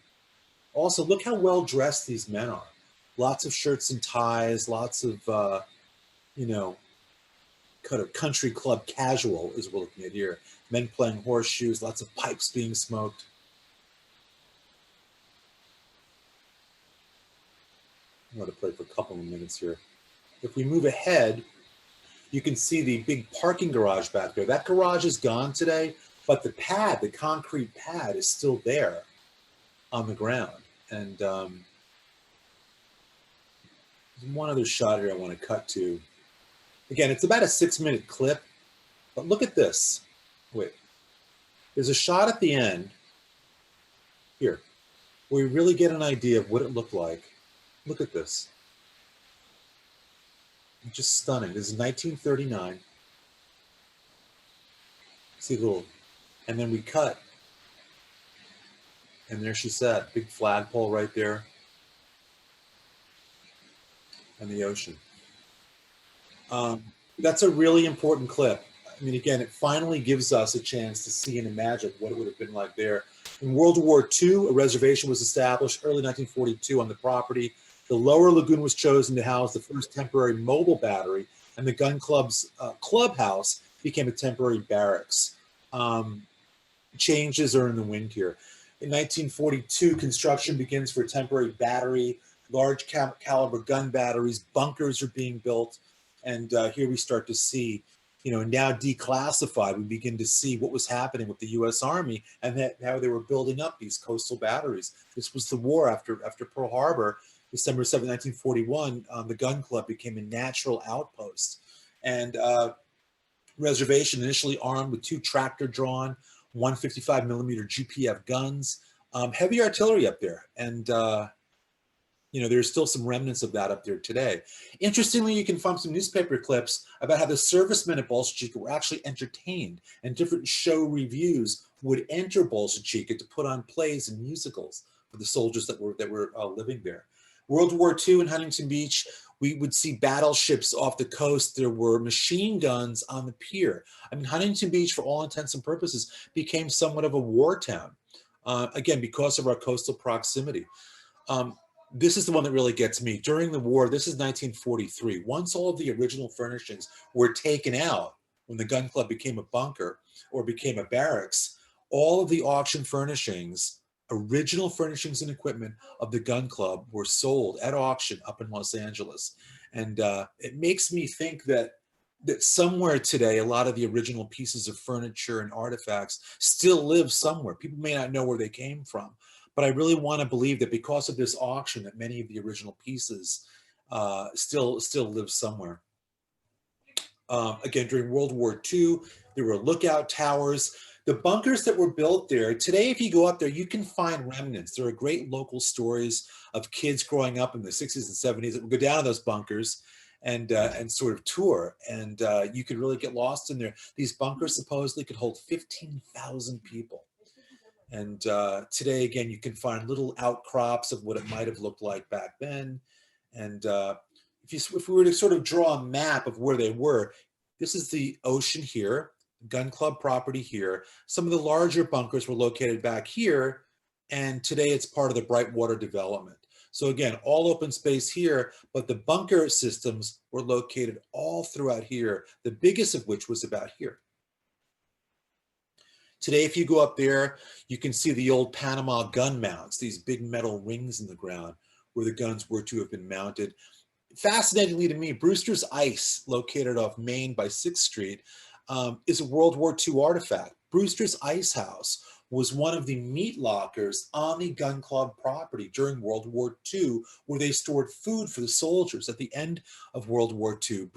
Also, look how well dressed these men are. Lots of shirts and ties, lots of, you know, kind of country club casual is what we're looking at here. Men playing horseshoes, lots of pipes being smoked. I'm going to play for a couple of minutes here. If we move ahead, you can see the big parking garage back there. That garage is gone today, but the pad, the concrete pad, is still there on the ground. And there's one other shot here I want to cut to. Again, it's about a 6-minute clip, but look at this. Wait, there's a shot at the end here where we really get an idea of what it looked like. Look at this. Just stunning. This is 1939. See the little, and then we cut. And there she sat, big flagpole right there. And the ocean. That's a really important clip. I mean, again, it finally gives us a chance to see and imagine what it would have been like there. In World War II, a reservation was established early 1942 on the property. The lower lagoon was chosen to house the first temporary mobile battery, and the gun club's clubhouse became a temporary barracks. Changes are in the wind here. In 1942, construction begins for a temporary battery, large caliber gun batteries, bunkers are being built, and here we start to see, you know, now declassified, we begin to see what was happening with the U.S. Army and how they were building up these coastal batteries. This was the war after Pearl Harbor. December 7, 1941, the gun club became a natural outpost. And reservation initially armed with 2 tractor-drawn 155 millimeter GPF guns, heavy artillery up there. And, you know, there's still some remnants of that up there today. Interestingly, you can find some newspaper clips about how the servicemen at Bolsa Chica were actually entertained, and different show reviews would enter Bolsa Chica to put on plays and musicals for the soldiers that were living there. World War II in Huntington Beach, we would see battleships off the coast. There were machine guns on the pier. I mean, Huntington Beach, for all intents and purposes, became somewhat of a war town, again, because of our coastal proximity. This is the one that really gets me. During the war, this is 1943. Once all of the original furnishings were taken out, when the gun club became a bunker or became a barracks, all of the auction furnishings, original furnishings and equipment of the gun club were sold at auction up in Los Angeles. And it makes me think that somewhere today, a lot of the original pieces of furniture and artifacts still live somewhere. People may not know where they came from, but I really want to believe that because of this auction, that many of the original pieces still live somewhere. Again, during World War II, there were lookout towers. The bunkers that were built there, today if you go up there, you can find remnants. There are great local stories of kids growing up in the 60s and 70s that would go down to those bunkers and sort of tour. And you could really get lost in there. These bunkers supposedly could hold 15,000 people. And today, again, you can find little outcrops of what it might have looked like back then. And if we were to sort of draw a map of where they were, this is the ocean here, gun club property here. Some of the larger bunkers were located back here, and today it's part of the Brightwater development. So again, all open space here, but the bunker systems were located all throughout here, the biggest of which was about here. Today, if you go up there, you can see the old Panama gun mounts, these big metal rings in the ground where the guns were to have been mounted. Fascinatingly to me, Brewster's Ice, located off Main by 6th Street, is a World War II artifact. Brewster's Ice House was one of the meat lockers on the gun club property during World War II, where they stored food for the soldiers. At the end of World War II,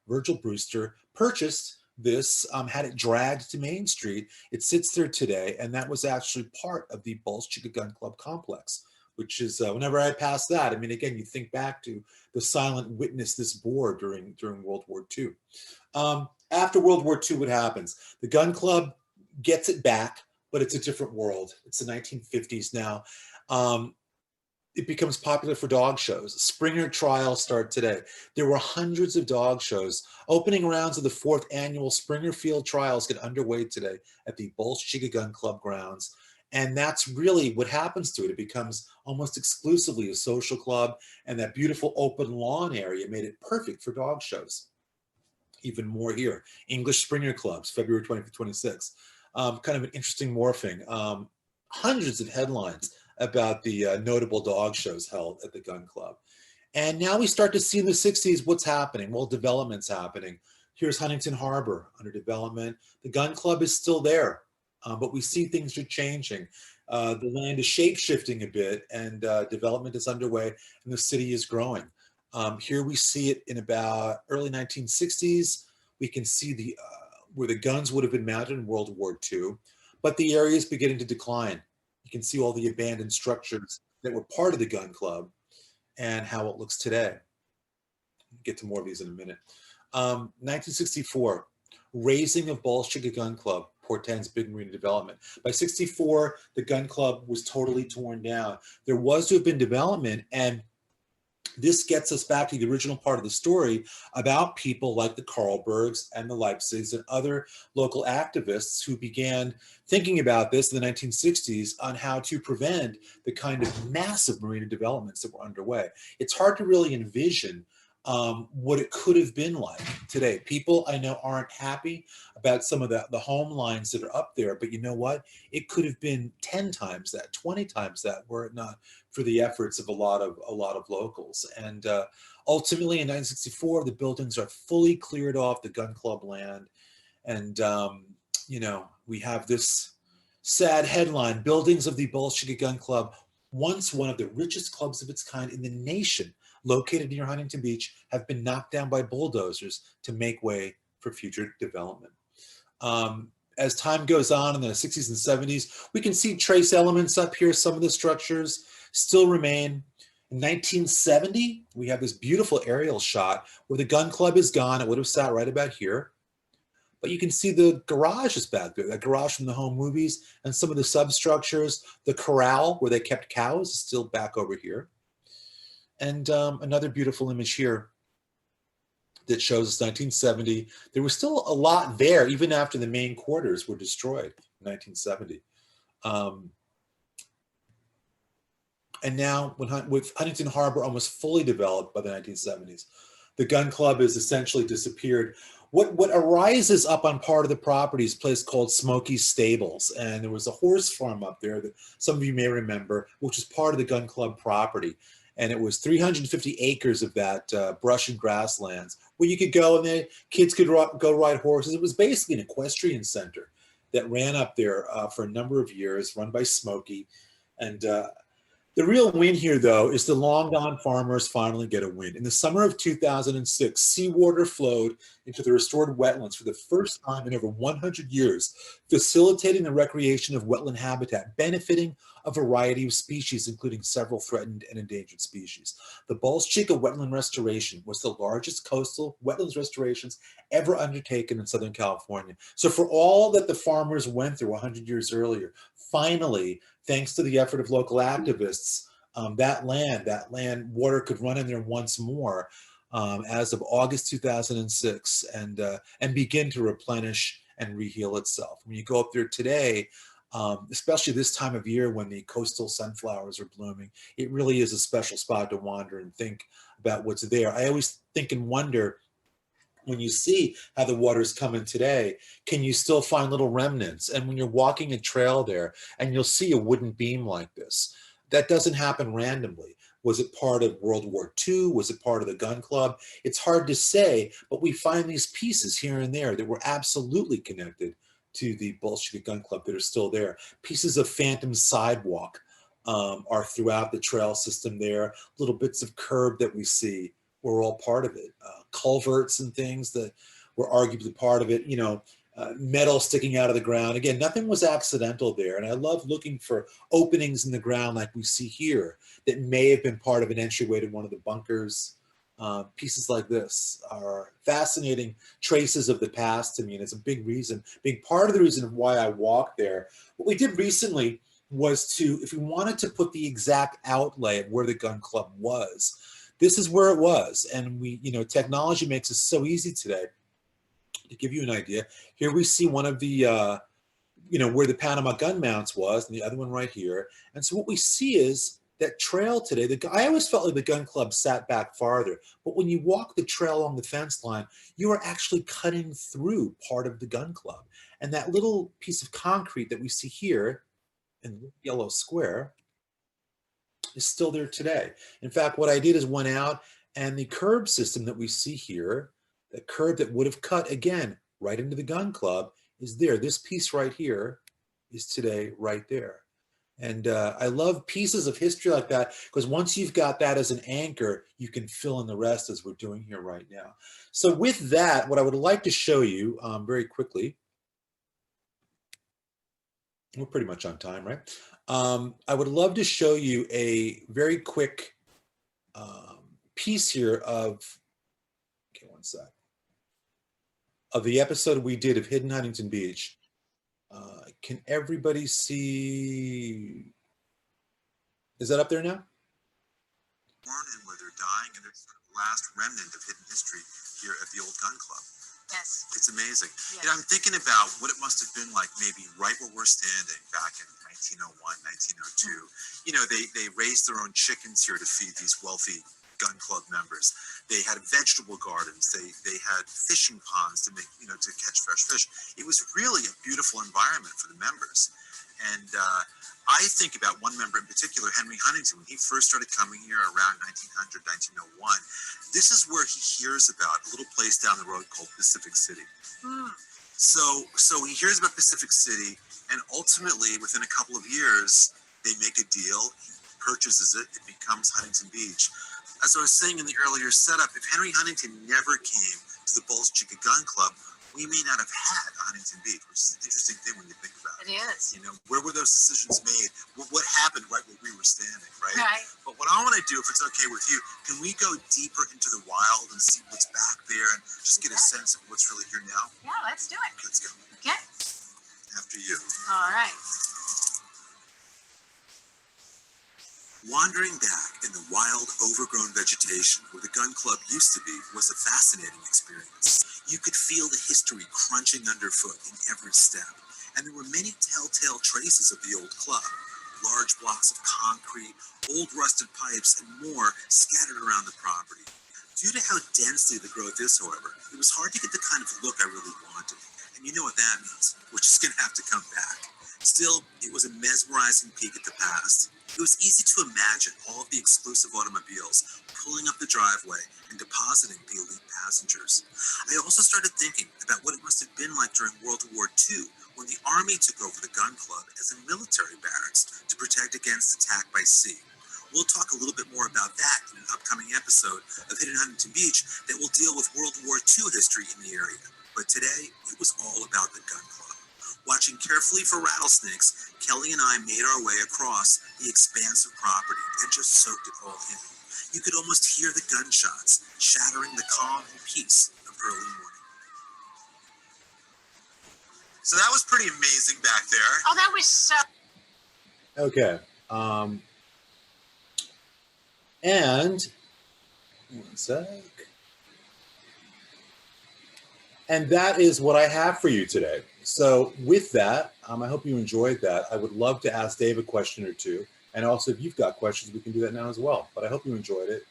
Virgil Brewster, purchased this, had it dragged to Main Street. It sits there today, and that was actually part of the Bolsa Chica Gun Club complex, which is, whenever I pass that, I mean, again, you think back to the silent witness this bore during World War II. After World War II, what happens? The gun club gets it back but it's a different world. It's the 1950s now. It becomes popular for dog shows. Springer trials start today. There were hundreds of dog shows. Opening rounds of the 4th annual Springer Field trials get underway today at the Bolsa Chica Gun Club grounds. And that's really what happens to it. It becomes almost exclusively a social club, and that beautiful open lawn area made it perfect for dog shows. Even more here. English Springer Clubs, February 25th, 26th. Kind of an interesting morphing. Hundreds of headlines about the notable dog shows held at the gun club. And now we start to see in the 60s what's happening. Well, development's happening. Here's Huntington Harbor under development. The gun club is still there, but we see things are changing. The land is shape-shifting a bit, and development is underway, and the city is growing. Here we see it in about early 1960s. We can see the where the guns would have been mounted in World War II, but the area is beginning to decline. You can see all the abandoned structures that were part of the gun club and how it looks today. We'll get to more of these in a minute. 1964, raising of Bolsa Chica Gun Club portends big marina development. By 64, the gun club was totally torn down. There was to have been development, and this gets us back to the original part of the story about people like the Carlbergs and the Leipzigs and other local activists who began thinking about this in the 1960s on how to prevent the kind of massive marina developments that were underway. It's hard to really envision what it could have been like today. People I know aren't happy about some of the home lines that are up there, but you know what? It could have been 10 times that, 20 times that, were it not for the efforts of a lot of locals. And ultimately in 1964, the buildings are fully cleared off the gun club land. And, you know, we have this sad headline: buildings of the Bolsa Chica Gun Club, once one of the richest clubs of its kind in the nation, located near Huntington Beach, have been knocked down by bulldozers to make way for future development. As time goes on in the 60s and 70s, we can see trace elements up here. Some of the structures still remain. In 1970, we have this beautiful aerial shot where the gun club is gone. It would have sat right about here. But you can see the garage is back there, that garage from the home movies, and some of the substructures. The corral where they kept cows is still back over here. And another beautiful image here that shows us 1970. There was still a lot there, even after the main quarters were destroyed in 1970. And now, with Huntington Harbor almost fully developed by the 1970s, the gun club has essentially disappeared. What arises up on part of the property is a place called Smoky Stables. And there was a horse farm up there that some of you may remember, which is part of the gun club property. And it was 350 acres of that brush and grasslands where you could go and the kids could go ride horses. It was basically an equestrian center that ran up there for a number of years, run by Smokey. And the real win here, though, is the long gone farmers finally get a win. In the summer of 2006, seawater flowed into the restored wetlands for the first time in over 100 years, facilitating the recreation of wetland habitat, benefiting a variety of species, including several threatened and endangered species. The Bolsa Chica wetland restoration was the largest coastal wetlands restorations ever undertaken in Southern California. So for all that the farmers went through 100 years earlier, finally, thanks to the effort of local activists, that land, water could run in there once more as of August 2006 and begin to replenish and reheal itself. When you go up there today, especially this time of year when the coastal sunflowers are blooming, it really is a special spot to wander and think about what's there. I always think and wonder, when you see how the water's coming today, can you still find little remnants? And when you're walking a trail there and you'll see a wooden beam like this, that doesn't happen randomly. Was it part of World War II? Was it part of the gun club? It's hard to say, but we find these pieces here and there that were absolutely connected to the Bolsa Chica Gun Club that are still there. Pieces of phantom sidewalk are throughout the trail system there. Little bits of curb that we see were all part of it. Culverts and things that were arguably part of it, you know, metal sticking out of the ground. Again, nothing was accidental there. And I love looking for openings in the ground like we see here that may have been part of an entryway to one of the bunkers. pieces like this are fascinating traces of the past to me, and it's a big part of the reason of why I walk there. What we did recently was if we wanted to put the exact outlay of where the gun club was, this is where it was. And technology makes it so easy today. To give you an idea, here we see one of the, where the Panama gun mounts was, and the other one right here. And so what we see is that trail today. I always felt like the gun club sat back farther, but when you walk the trail along the fence line, you are actually cutting through part of the gun club. And that little piece of concrete that we see here in the yellow square is still there today. In fact, what I did is went out, and the curb system that we see here, the curb that would have cut again right into the gun club, is there. This piece right here is today right there. And I love pieces of history like that, because once you've got that as an anchor, you can fill in the rest, as we're doing here right now. So with that, what I would like to show you very quickly, we're pretty much on time, right? I would love to show you a very quick piece here of, okay, one sec, of the episode we did of Hidden Huntington Beach. Can everybody see? Is that up there now? Born and where they're dying, and it's the last remnant of hidden history here at the old gun club. Yes. It's amazing. Yes. I'm thinking about what it must have been like maybe right where we're standing back in 1901, 1902. They raised their own chickens here to feed these wealthy gun club members. They had vegetable gardens. They had fishing ponds to make, to catch fresh fish. It was really a beautiful environment for the members. And I think about one member in particular, Henry Huntington, when he first started coming here around 1900, 1901. This is where he hears about a little place down the road called Pacific City. So he hears about Pacific City, and ultimately, within a couple of years, they make a deal. He purchases it. It becomes Huntington Beach. As I was saying in the earlier setup, if Henry Huntington never came to the Bolsa Chica Gun Club, we may not have had Huntington Beach, which is an interesting thing when you think about it. It is. Where were those decisions made? What happened right where we were standing, right? Right. But what I want to do, if it's okay with you, can we go deeper into the wild and see what's back there and just get a sense of what's really here now? Yeah, let's do it. Let's go. Okay. After you. All right. Wandering back in the wild, overgrown vegetation where the gun club used to be was a fascinating experience. You could feel the history crunching underfoot in every step, and there were many telltale traces of the old club. Large blocks of concrete, old rusted pipes, and more scattered around the property. Due to how densely the growth is, however, it was hard to get the kind of look I really wanted. And you know what that means. We're just going to have to come back. Still, it was a mesmerizing peek at the past. It was easy to imagine all of the exclusive automobiles pulling up the driveway and depositing the elite passengers. I also started thinking about what it must have been like during World War II, when the Army took over the gun club as a military barracks to protect against attack by sea. We'll talk a little bit more about that in an upcoming episode of Hidden Huntington Beach that will deal with World War II history in the area. But today, it was all about the gun club. Watching carefully for rattlesnakes, Kelly and I made our way across the expansive property and just soaked it all in. You could almost hear the gunshots shattering the calm and peace of early morning. So that was pretty amazing back there. Oh, that was so. Okay. And one sec. And that is what I have for you today. So with that, I hope you enjoyed that. I would love to ask Dave a question or two. And also, if you've got questions, we can do that now as well. But I hope you enjoyed it.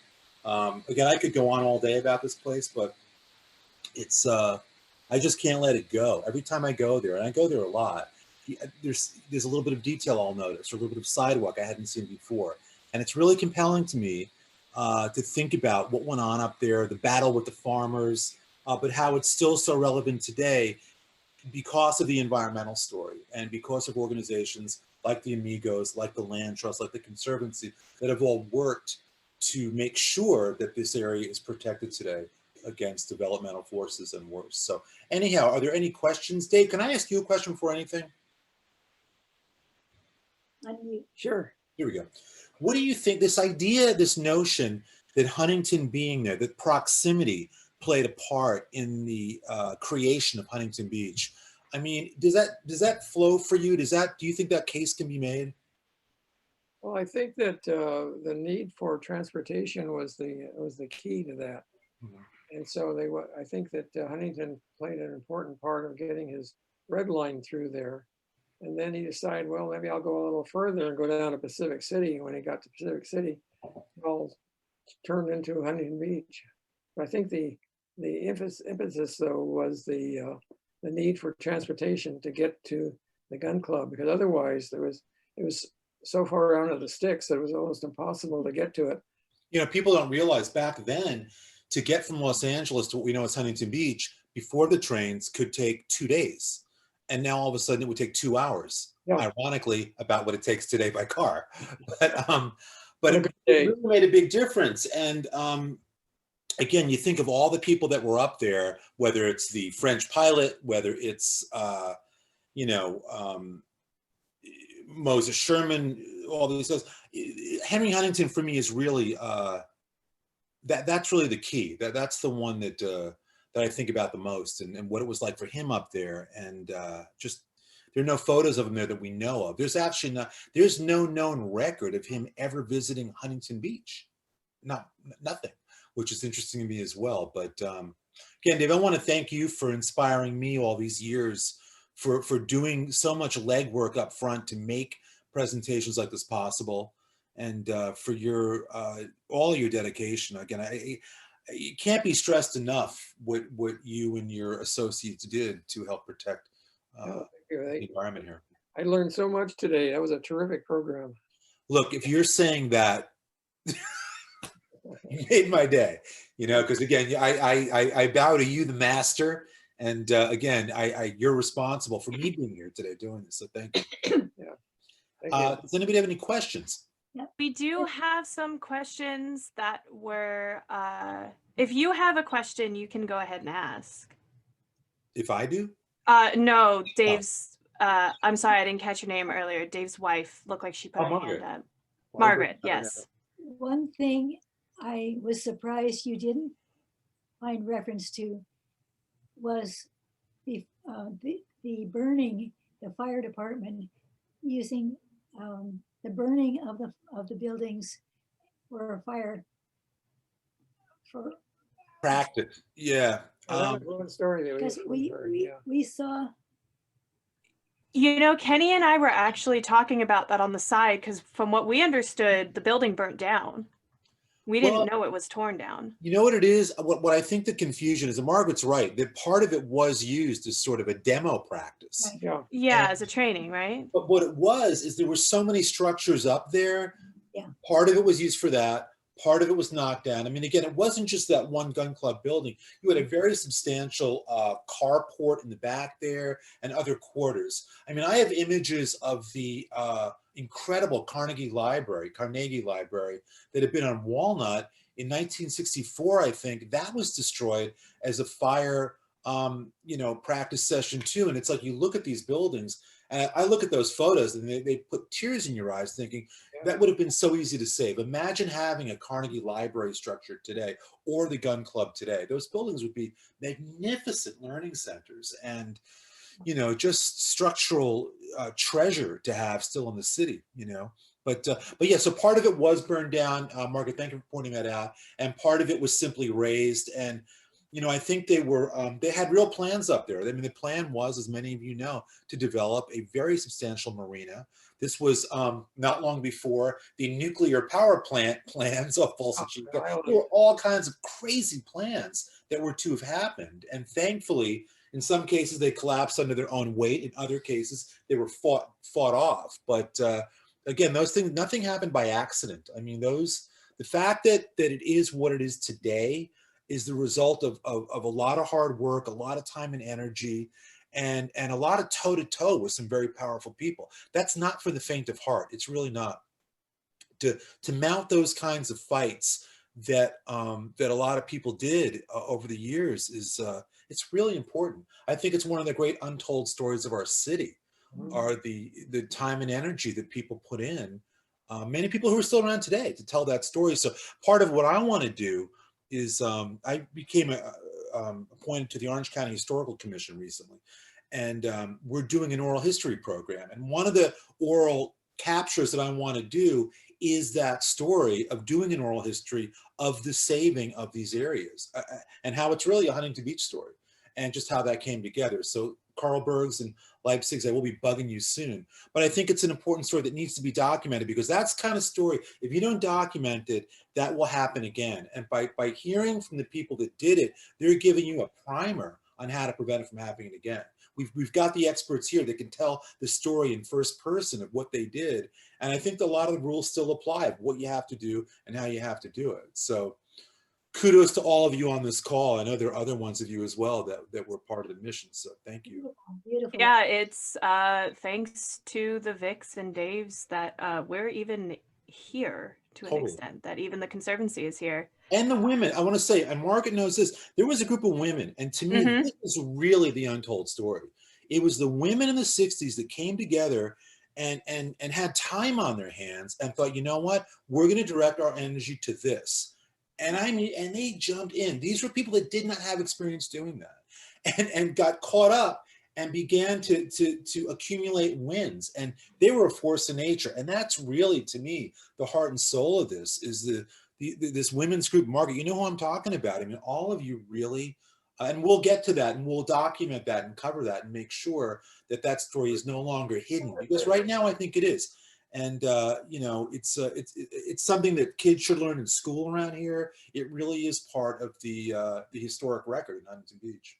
Again, I could go on all day about this place, but it's I just can't let it go. Every time I go there, and I go there a lot, there's a little bit of detail I'll notice, or a little bit of sidewalk I hadn't seen before. And it's really compelling to me to think about what went on up there, the battle with the farmers, but how it's still so relevant today because of the environmental story and because of organizations like the Amigos, like the Land Trust, like the Conservancy, that have all worked to make sure that this area is protected today against developmental forces and worse. So anyhow, are there any questions? Dave, can I ask you a question before anything? Sure. Here we go. What do you think, this idea, this notion that Huntington being there, that proximity played a part in the creation of Huntington Beach. I mean, does that flow for you? Do you think that case can be made? Well, I think that the need for transportation was the key to that. Mhm. And so I think that Huntington played an important part of getting his red line through there. And then he decided, well, maybe I'll go a little further and go down to Pacific City. When he got to Pacific City, it all turned into Huntington Beach. But I think the impetus though was the need for transportation to get to the gun club, because otherwise it was so far out of the sticks that it was almost impossible to get to it. You know, people don't realize back then, to get from Los Angeles to what we know as Huntington Beach before the trains could take 2 days. And now all of a sudden it would take 2 hours, Yeah. ironically, about what it takes today by car. But A it good day. really made a big difference. And again, you think of all the people that were up there, whether it's the French pilot, whether it's, Moses Sherman, all these guys. Henry Huntington for me is really, that's really the key. That's the one that I think about the most, and what it was like for him up there. And just, there are no photos of him there that we know of. There's no known record of him ever visiting Huntington Beach. Nothing, which is interesting to me as well. But again, Dave, I want to thank you for inspiring me all these years, for doing so much legwork up front to make presentations like this possible, and for your all your dedication. Again, it can't be stressed enough what you and your associates did to help protect the environment here. I learned so much today. That was a terrific program. Look, if you're saying that, you made my day, because again, I bow to you, the master. And again, you're responsible for me being here today doing this. So thank you. Yeah. Thank you. Does anybody have any questions? We do have some questions that were, if you have a question, you can go ahead and ask. If I do? No, Dave's, I'm sorry, I didn't catch your name earlier. Dave's wife looked like she put her Margaret. hand up. Margaret, yes. One thing I was surprised you didn't find reference to was the burning, the fire department using the burning of the buildings for fire for Practice. Yeah. That was one story that because yeah. we saw. Kenny and I were actually talking about that on the side, because from what we understood, the building burnt down. We didn't know it was torn down. You know what it is? What I think the confusion is, and Margaret's right, that part of it was used as sort of a demo practice. Right. Yeah. Yeah, as a training, right? But what it was is there were so many structures up there. Yeah. Part of it was used for that. Part of it was knocked down. I mean, again, it wasn't just that one gun club building. You had a very substantial carport in the back there and other quarters. I mean, I have images of the incredible Carnegie Library that had been on Walnut in 1964, I think. That was destroyed as a fire, practice session too. And it's like, you look at these buildings, and I look at those photos and they put tears in your eyes thinking, that would have been so easy to save. Imagine having a Carnegie Library structure today, or the gun club today. Those buildings would be magnificent learning centers, and just structural treasure to have still in the city. But yeah, so part of it was burned down. Margaret, thank you for pointing that out. And part of it was simply raised. And I think they had real plans up there. I mean, the plan was, as many of you know, to develop a very substantial marina. This was not long before the nuclear power plant plans of Bolsa Chica. There were all kinds of crazy plans that were to have happened. And thankfully, in some cases, they collapsed under their own weight. In other cases, they were fought off. But again, those things, nothing happened by accident. I mean, the fact that it is what it is today is the result of a lot of hard work, a lot of time and energy, and a lot of toe-to-toe with some very powerful people. That's not for the faint of heart. It's really not. To mount those kinds of fights that a lot of people did over the years is it's really important. I think it's one of the great untold stories of our city, are the time and energy that people put in many people who are still around today to tell that story. So part of what I want to do is I became appointed to the Orange County Historical Commission recently. And we're doing an oral history program. And one of the oral captures that I want to do is that story of doing an oral history of the saving of these areas and how it's really a Huntington Beach story and just how that came together. So Carlsberg's and Leipzig's, I will be bugging you soon. But I think it's an important story that needs to be documented, because that's the kind of story, if you don't document it, that will happen again. And by hearing from the people that did it, they're giving you a primer on how to prevent it from happening again. We've got the experts here that can tell the story in first person of what they did. And I think that a lot of the rules still apply of what you have to do and how you have to do it. So kudos to all of you on this call. I know there are other ones of you as well that were part of the mission. So thank you. Beautiful. Yeah, it's thanks to the Vics and Daves that we're even here to an extent, that even the Conservancy is here. And the women, I want to say, and Margaret knows this, there was a group of women, and to me, this is really the untold story. It was the women in the 60s that came together and had time on their hands and thought, you know what, we're going to direct our energy to this. And and they jumped in. These were people that did not have experience doing that and got caught up and began to accumulate wins. And they were a force of nature. And that's really, to me, the heart and soul of this is this women's group. Margaret, you know who I'm talking about. I mean, all of you really, and we'll get to that and we'll document that and cover that and make sure that that story is no longer hidden, because right now I think it is. And you know, it's something that kids should learn in school around here. It really is part of the historic record in Huntington Beach.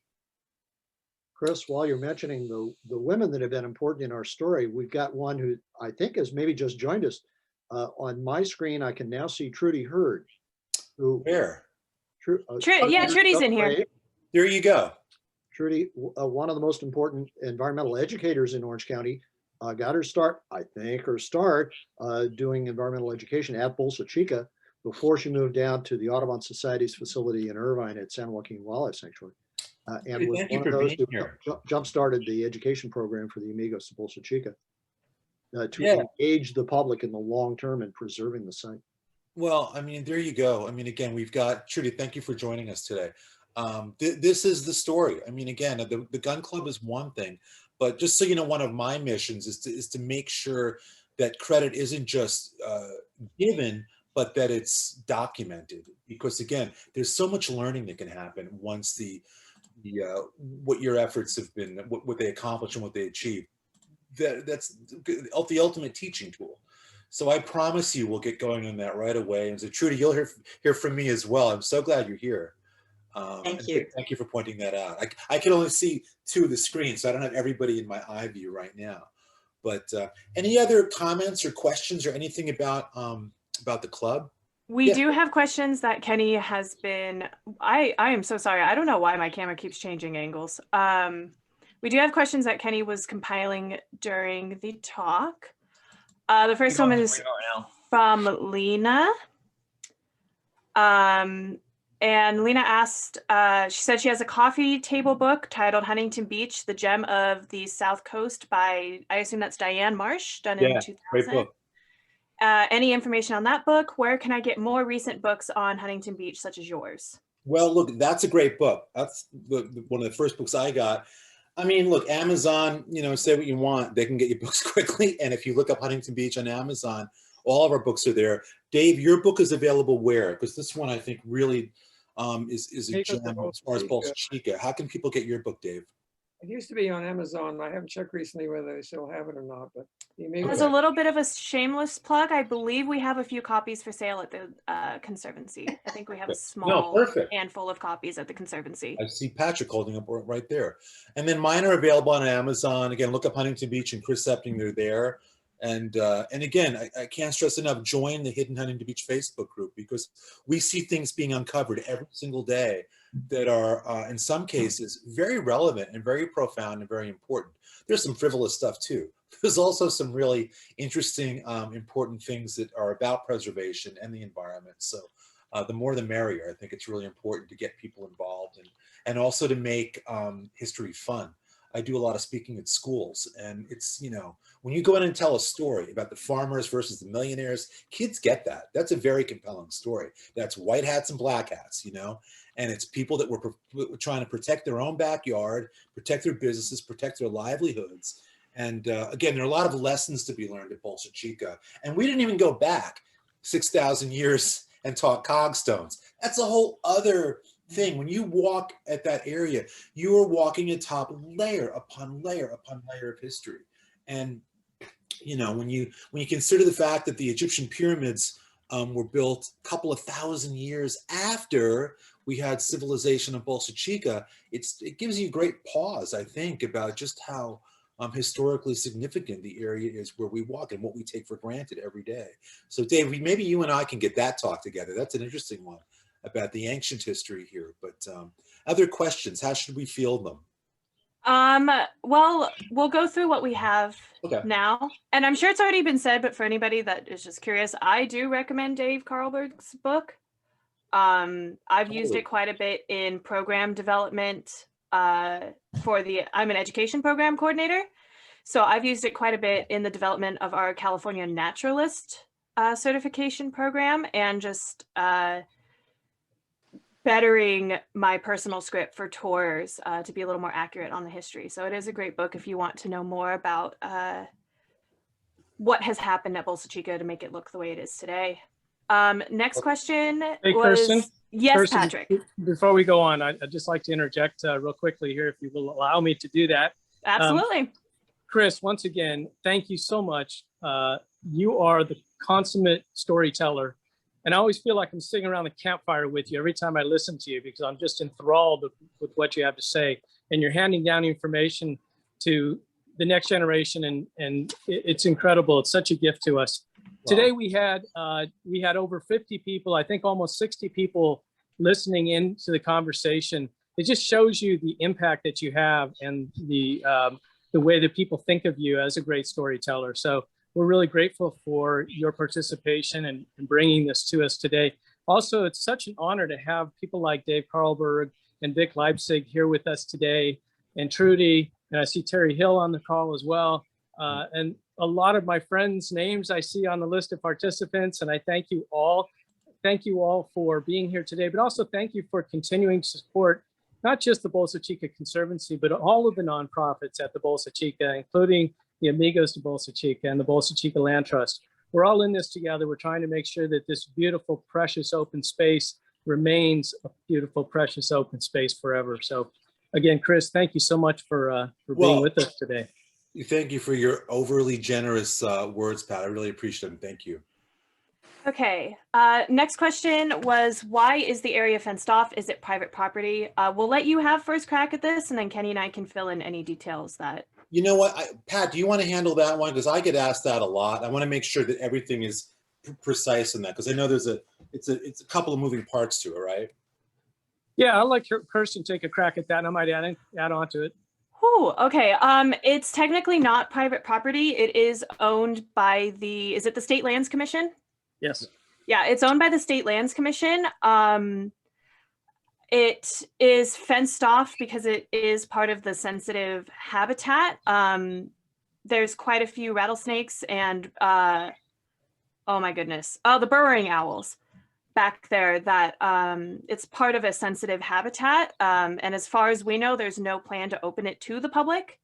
Chris, while you're mentioning the women that have been important in our story, we've got one who I think has maybe just joined us. On my screen, I can now see Trudy Hurd. Where? Yeah, Trudy's in here. There you go. Trudy, one of the most important environmental educators in Orange County, got her start, I think, doing environmental education at Bolsa Chica before she moved down to the Audubon Society's facility in Irvine at San Joaquin Wildlife Sanctuary. And was one of those who jump-started the education program for the Amigos of Bolsa Chica to engage the public in the long term in preserving the site. Well, I mean, there you go. I mean, again, we've got, Trudy, thank you for joining us today. This is the story. I mean, again, the gun club is one thing, but just so you know, one of my missions is to make sure that credit isn't just given, but that it's documented. Because again, there's so much learning that can happen once what your efforts have been, what they accomplish and what they achieve. That's the ultimate teaching tool. So I promise you we'll get going on that right away. And so Trudy, you'll hear from me as well. I'm so glad you're here. Thank you. Thank you for pointing that out. I can only see two of the screens, so I don't have everybody in my eye view right now. But any other comments or questions or anything about the club? We do have questions that Kenny has been, I am so sorry. I don't know why my camera keeps changing angles. We do have questions that Kenny was compiling during the talk. The first one is from Lena. And Lena asked, she said she has a coffee table book titled Huntington Beach, The Gem of the South Coast by, I assume that's Diane Marsh, done in 2000. Great book. Any information on that book? Where can I get more recent books on Huntington Beach, such as yours? Well, look, that's a great book. That's one of the first books I got. I mean, look, Amazon, you know, say what you want. They can get your books quickly. And if you look up Huntington Beach on Amazon, all of our books are there. Dave, your book is available where? Because this one, I think, really is a gem as far as Bolsa Chica. How can people get your book, Dave? It used to be on Amazon. I haven't checked recently whether they still have it or not, but as a little bit of a shameless plug, I believe we have a few copies for sale at the Conservancy. I think we have a small handful of copies at the Conservancy. I see Patrick holding up right there. And then mine are available on Amazon. Again, look up Huntington Beach and Chris Epting, they're there. And again, I can't stress enough, join the Hidden Huntington Beach Facebook group, because we see things being uncovered every single day that are, in some cases, very relevant and very profound and very important. There's some frivolous stuff too. There's also some really interesting, important things that are about preservation and the environment. So the more the merrier. I think it's really important to get people involved and also to make history fun. I do a lot of speaking at schools, and it's, when you go in and tell a story about the farmers versus the millionaires, kids get that. That's a very compelling story. That's white hats and black hats, and it's people that were trying to protect their own backyard, protect their businesses, protect their livelihoods. And again, there are a lot of lessons to be learned at Bolsa Chica. And we didn't even go back 6,000 years and talk cogstones. That's a whole other thing. When you walk at that area, you are walking atop layer upon layer upon layer of history. And when you consider the fact that the Egyptian pyramids were built a couple of thousand years after we had civilization of Bolsa Chica, it gives you great pause, I think, about just how historically significant the area is where we walk and what we take for granted every day. So Dave, maybe you and I can get that talk together. That's an interesting one about the ancient history here. But other questions, how should we field them? Well, we'll go through what we have now. And I'm sure it's already been said, but for anybody that is just curious, I do recommend Dave Carlberg's book. I've used it quite a bit in program development. I'm an education program coordinator. So I've used it quite a bit in the development of our California Naturalist certification program, and just bettering my personal script for tours to be a little more accurate on the history. So it is a great book if you want to know more about what has happened at Bolsa Chica to make it look the way it is today. Next question was, Kirsten? yes, Kirsten, Patrick. Before we go on, I'd just like to interject real quickly here, if you will allow me to do that. Absolutely. Chris, once again, thank you so much. You are the consummate storyteller. And I always feel like I'm sitting around the campfire with you every time I listen to you, because I'm just enthralled with what you have to say. And you're handing down information to the next generation, and it's incredible. It's such a gift to us. Wow. Today we had over 50 people, I think almost 60 people listening in to the conversation. It just shows you the impact that you have, and the way that people think of you as a great storyteller. So we're really grateful for your participation and bringing this to us today. Also, it's such an honor to have people like Dave Carlberg and Vic Leipzig here with us today, and Trudy, and I see Terry Hill on the call as well. And a lot of my friends' names I see on the list of participants, and I thank you all. Thank you all for being here today, but also thank you for continuing to support not just the Bolsa Chica Conservancy, but all of the nonprofits at the Bolsa Chica, including the Amigos de Bolsa Chica and the Bolsa Chica Land Trust. We're all in this together. We're trying to make sure that this beautiful, precious open space remains a beautiful, precious open space forever. So again, Chris, thank you so much for being with us today. Thank you for your overly generous words, Pat. I really appreciate them. Thank you. Okay, next question was, why is the area fenced off? Is it private property? We'll let you have first crack at this, and then Kenny and I can fill in any details that. You know what, Pat, do you want to handle that one? Because I get asked that a lot. I want to make sure that everything is precise in that, because I know it's a couple of moving parts to it, right? Yeah, I'll let Kirsten take a crack at that, and I might add on to it. Oh, okay. It's technically not private property. It is owned by is it the State Lands Commission? Yes. Yeah, it's owned by the State Lands Commission. It is fenced off because it is part of the sensitive habitat. There's quite a few rattlesnakes and, oh my goodness, the burrowing owls back there that it's part of a sensitive habitat. And as far as we know, there's no plan to open it to the public.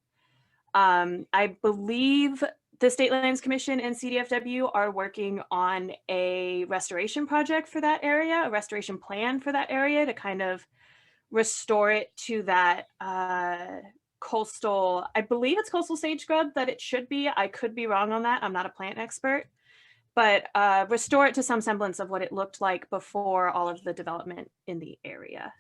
I believe the State Lands Commission and CDFW are working on a restoration project for that area, a restoration plan for that area to kind of restore it to that coastal, I believe it's coastal sage scrub that it should be. I could be wrong on that. I'm not a plant expert, but restore it to some semblance of what it looked like before all of the development in the area.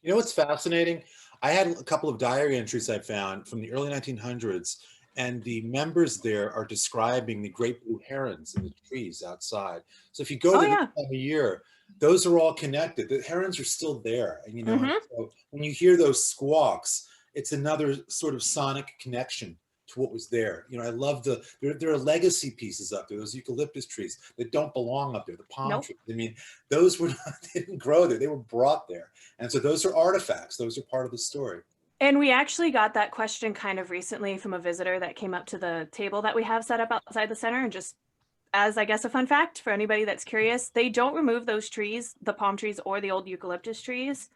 You know what's fascinating? I had a couple of diary entries I found from the early 1900s, and the members there are describing the great blue herons in the trees outside. So if you go to this time of year, those are all connected. The herons are still there. And you know, so when you hear those squawks, it's another sort of sonic connection to what was there. You know, I love there are legacy pieces up there, those eucalyptus trees that don't belong up there, the palm trees. I mean, those they didn't grow there, they were brought there. And so those are artifacts. Those are part of the story. And we actually got that question kind of recently from a visitor that came up to the table that we have set up outside the center. And just as I guess a fun fact for anybody that's curious, they don't remove those trees, the palm trees or the old eucalyptus trees,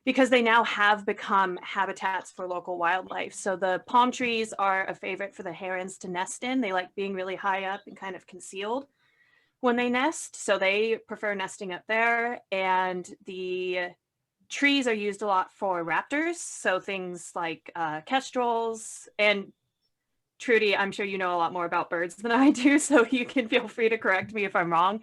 because they now have become habitats for local wildlife. So the palm trees are a favorite for the herons to nest in. They like being really high up and kind of concealed when they nest. So they prefer nesting up there. And the trees are used a lot for raptors. So things like kestrels. And Trudy, I'm sure you know a lot more about birds than I do, so you can feel free to correct me if I'm wrong.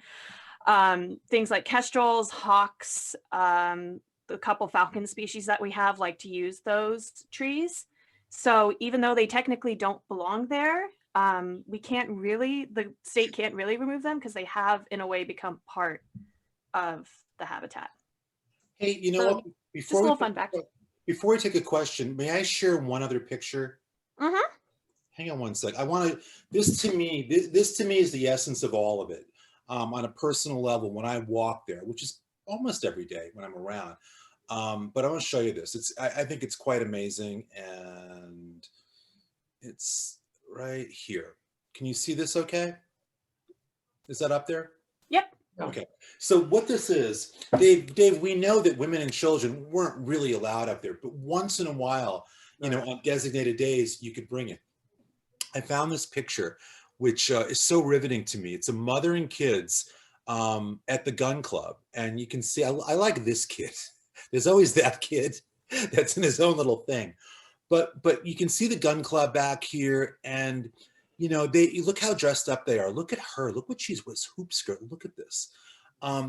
Things like kestrels, hawks, the couple falcon species that we have like to use those trees. So even though they technically don't belong there, the state can't really remove them because they have in a way become part of the habitat. Hey, you know So, what? just a little fun fact. Before we take a question, may I share one other picture? Mm-hmm. Hang on one sec. I want to, this to me is the essence of all of it. On a personal level, when I walk there, which is almost every day when I'm around. But I want to show you this. I think it's quite amazing, and it's right here. Can you see this okay? Is that up there? Yep. Okay. So what this is, Dave, we know that women and children weren't really allowed up there, but once in a while, you know, on designated days, you could bring it. I found this picture, which is so riveting to me. It's a mother and kids at the gun club. And you can see, I like this kid. There's always that kid that's in his own little thing. But you can see the gun club back here, and you know, you look how dressed up they are. Look at her. Look what she's with, hoop skirt. Look at this.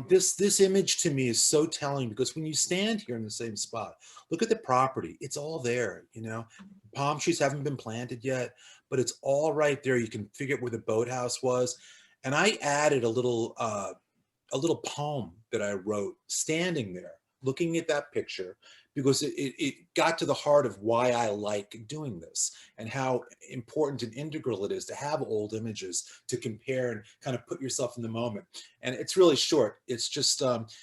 This image to me is so telling, because when you stand here in the same spot, look at the property. It's all there. You know, palm trees haven't been planted yet, but it's all right there. You can figure out where the boathouse was. And I added a little poem that I wrote standing there, looking at that picture, because it got to the heart of why I like doing this and how important and integral it is to have old images to compare and kind of put yourself in the moment. And it's really short. It's just,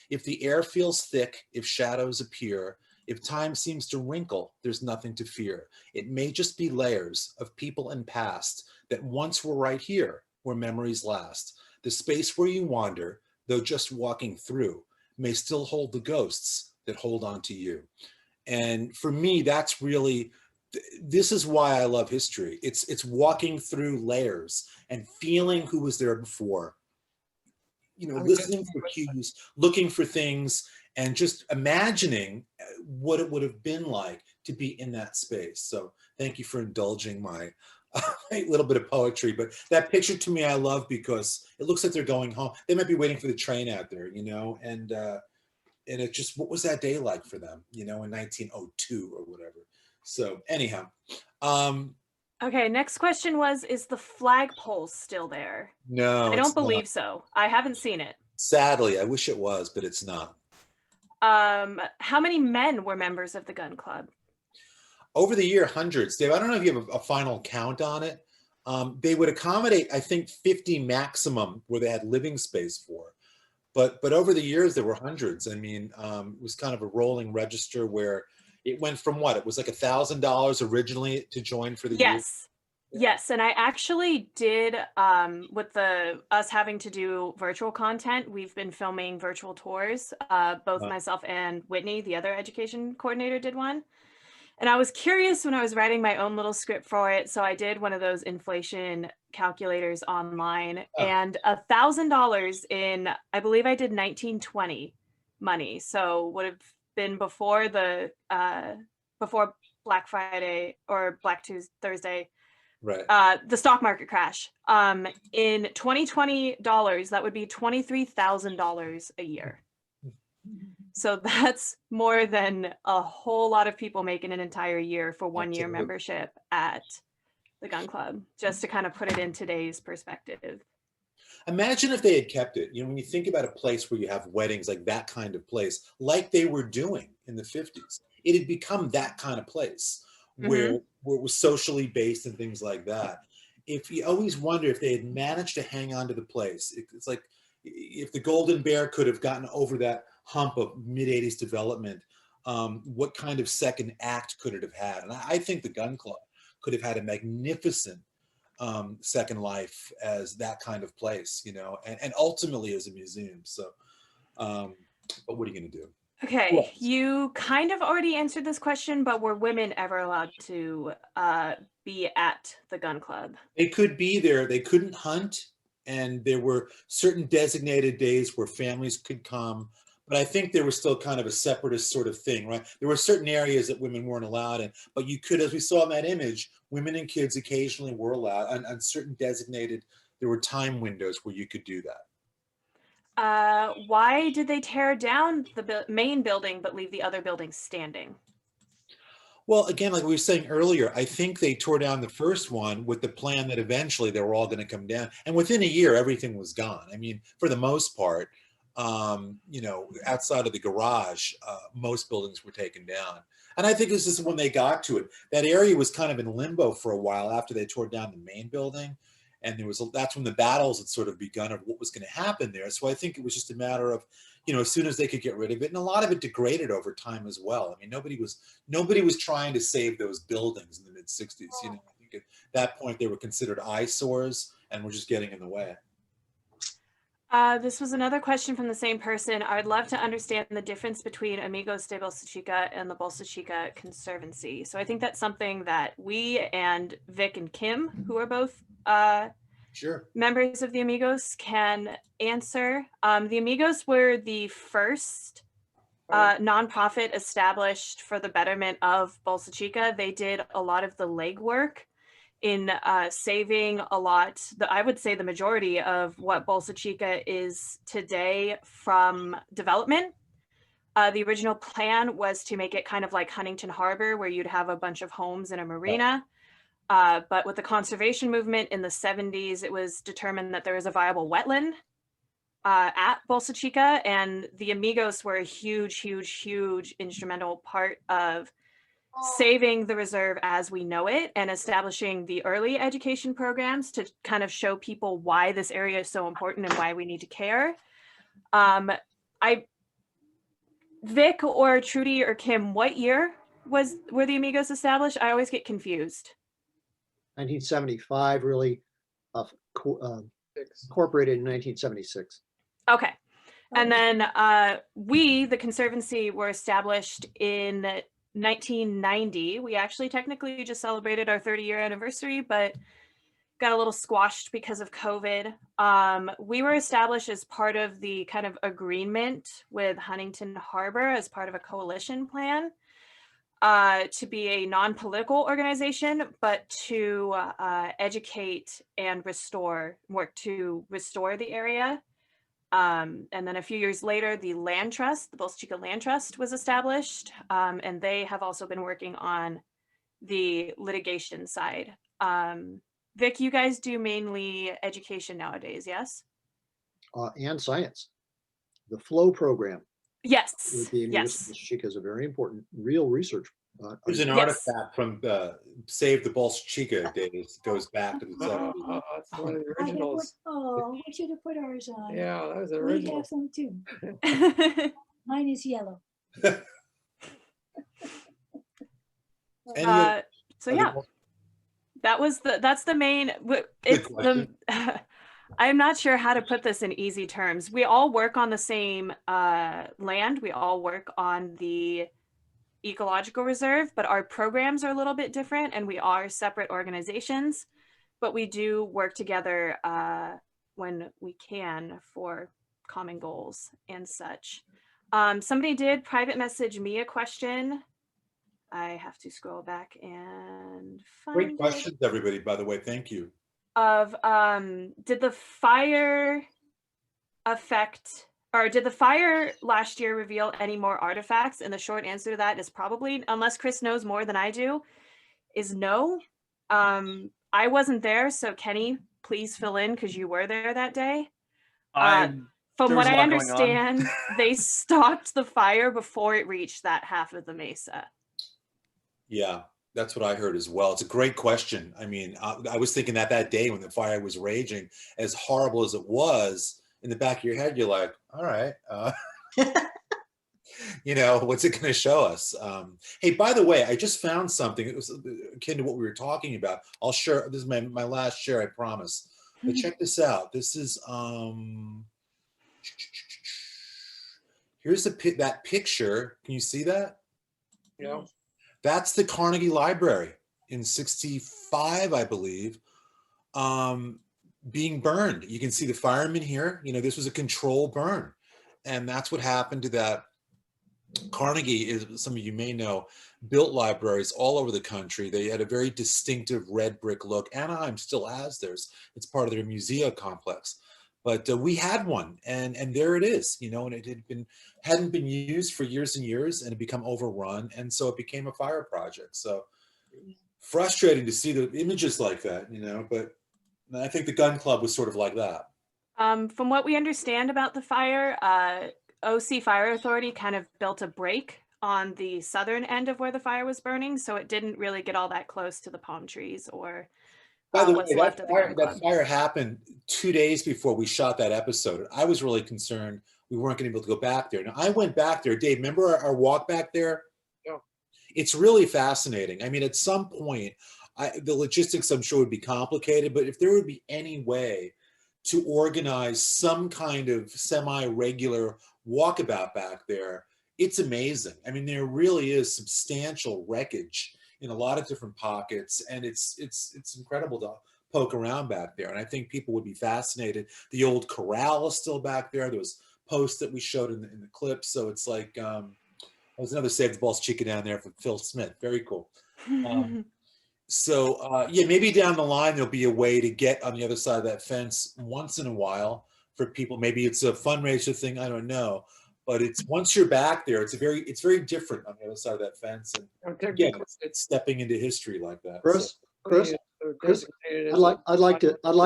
if the air feels thick, if shadows appear, if time seems to wrinkle, there's nothing to fear. It may just be layers of people and past that once were right here where memories last. The space where you wander, though just walking through, may still hold the ghosts that hold on to you. And for me, that's really, this is why I love history. It's walking through layers and feeling who was there before, you know, listening for cues, looking for things, and just imagining what it would have been like to be in that space. So thank you for indulging my little bit of poetry, but that picture to me I love because it looks like they're going home. They might be waiting for the train out there, you know, and it just, what was that day like for them, you know, in 1902 or whatever. So anyhow. Okay, next question was, is the flagpole still there? No, I don't believe so. I haven't seen it. Sadly, I wish it was, but it's not. How many men were members of the gun club? Over the year, hundreds. Dave, I don't know if you have a final count on it. They would accommodate, I think, 50 maximum where they had living space for. But over the years, there were hundreds. I mean, it was kind of a rolling register where it went from what? It was like $1,000 originally to join for the year. Yes, and I actually did, with us having to do virtual content, we've been filming virtual tours. Both myself and Whitney, the other education coordinator, did one. And I was curious when I was writing my own little script for it. So I did one of those inflation calculators online, and $1,000 in, I believe I did 1920 money. So would have been before before Black Friday or Black Tuesday, Thursday, right? The stock market crash. In 2020 dollars, that would be $23,000 a year. So that's more than a whole lot of people make in an entire year for 1 year membership at the gun club, just to kind of put it in today's perspective. Imagine if they had kept it. You know, when you think about a place where you have weddings, like that kind of place, like they were doing in the 50s, it had become that kind of place where it was socially based and things like that. If you always wonder if they had managed to hang on to the place, it's like if the Golden Bear could have gotten over that hump of mid-'80s development, what kind of second act could it have had? And I think the gun club could have had a magnificent second life as that kind of place, you know, and ultimately as a museum. So, but what are you going to do? Okay, you kind of already answered this question, but were women ever allowed to be at the gun club? They could be there. They couldn't hunt, and there were certain designated days where families could come. But I think there was still kind of a separatist sort of thing, right? There were certain areas that women weren't allowed in, but you could, as we saw in that image, women and kids occasionally were allowed on certain designated, there were time windows where you could do that. Why did they tear down the main building but leave the other buildings standing? Well, again, like we were saying earlier, I think they tore down the first one with the plan that eventually they were all going to come down. And within a year, everything was gone. I mean, for the most part, you know, outside of the garage, most buildings were taken down. And I think this is when they got to it. That area was kind of in limbo for a while after they tore down the main building. And that's when the battles had sort of begun of what was going to happen there. So I think it was just a matter of, you know, as soon as they could get rid of it, and a lot of it degraded over time as well. I mean, nobody was trying to save those buildings in the mid 60s. You know, I think at that point they were considered eyesores and were just getting in the way. This was another question from the same person. I would love to understand the difference between Amigos de Bolsa Chica and the Bolsa Chica Conservancy. So I think that's something that we and Vic and Kim, who are both Sure. members of the Amigos, can answer. The Amigos were the first nonprofit established for the betterment of Bolsa Chica. They did a lot of the legwork in saving a lot, I would say the majority of what Bolsa Chica is today from development. The original plan was to make it kind of like Huntington Harbor, where you'd have a bunch of homes and a marina. But with the conservation movement in the 70s, it was determined that there was a viable wetland at Bolsa Chica, and the Amigos were a huge, huge, huge instrumental part of saving the reserve as we know it and establishing the early education programs to kind of show people why this area is so important and why we need to care. Vic or Trudy or Kim, what year were the Amigos established? I always get confused. 1975, really incorporated in 1976. Okay. And then we, the Conservancy, were established in 1990. We actually technically just celebrated our 30-year anniversary, but got a little squashed because of COVID. We were established as part of the kind of agreement with Huntington Harbor as part of a coalition plan to be a non-political organization, but to educate and work to restore the area. And then a few years later, the Land Trust, the Bolsa Chica Land Trust, was established, and they have also been working on the litigation side. Vic, you guys do mainly education nowadays, yes? And science. The FLOW program. Yes. With the yes. Bolsa Chica is a very important real research. There's an artifact from Save the Bolsa Chica days. Goes back to the 70s. That's one of the originals. We should have put ours on. Yeah, that was the We original. have some too. Mine is yellow. So yeah, that's the main. It's the. I'm not sure how to put this in easy terms. We all work on the same land. We all work on the ecological reserve, but our programs are a little bit different and we are separate organizations, but we do work together when we can for common goals and such. Somebody did private message me a question. I have to scroll back and find Great questions, everybody, by the way. Thank you. Of did the fire affect, or did the fire last year reveal any more artifacts? And the short answer to that is probably, unless Chris knows more than I do, is no. I wasn't there, so Kenny, please fill in because you were there that day. From what I understand, they stopped the fire before it reached that half of the mesa. Yeah, that's what I heard as well. It's a great question. I mean, I was thinking that day when the fire was raging, as horrible as it was, in the back of your head, you're like, all right. You know, what's it going to show us? Hey, by the way, I just found something. It was akin to what we were talking about. I'll share. This is my last share, I promise. But check this out. This is here's that picture. Can you see that? Yeah. That's the Carnegie Library in '65, I believe, being burned. You can see the firemen here. You know, this was a controlled burn, and that's what happened to that. Carnegie, is some of you may know, built libraries all over the country. They had a very distinctive red brick look. Anaheim still has theirs. It's part of their museum complex. But we had one, and there it is, you know, and it hadn't been used for years and years, and it become overrun, and so it became a fire project. So frustrating to see the images like that, you know. But I think the gun club was sort of like that. From what we understand about the fire, OC Fire Authority kind of built a break on the southern end of where the fire was burning, so it didn't really get all that close to the palm trees or By the what's way, left of the gun club. that fire happened 2 days before we shot that episode. I was really concerned we weren't going to be able to go back there. Now, I went back there. Dave, remember our walk back there? Yeah. It's really fascinating. I mean, at some point, the logistics, I'm sure, would be complicated, but if there would be any way to organize some kind of semi-regular walkabout back there, it's amazing. I mean, there really is substantial wreckage in a lot of different pockets, and it's incredible to poke around back there. And I think people would be fascinated. The old corral is still back there. There was posts that we showed in the clips. So it's like, there's another Save the Bolsa Chica down there from Phil Smith. Very cool. So yeah, maybe down the line, there'll be a way to get on the other side of that fence once in a while for people. Maybe it's a fundraiser thing. I don't know. But it's once you're back there, it's very different on the other side of that fence. And again, it's stepping into history like that. Chris, I'd like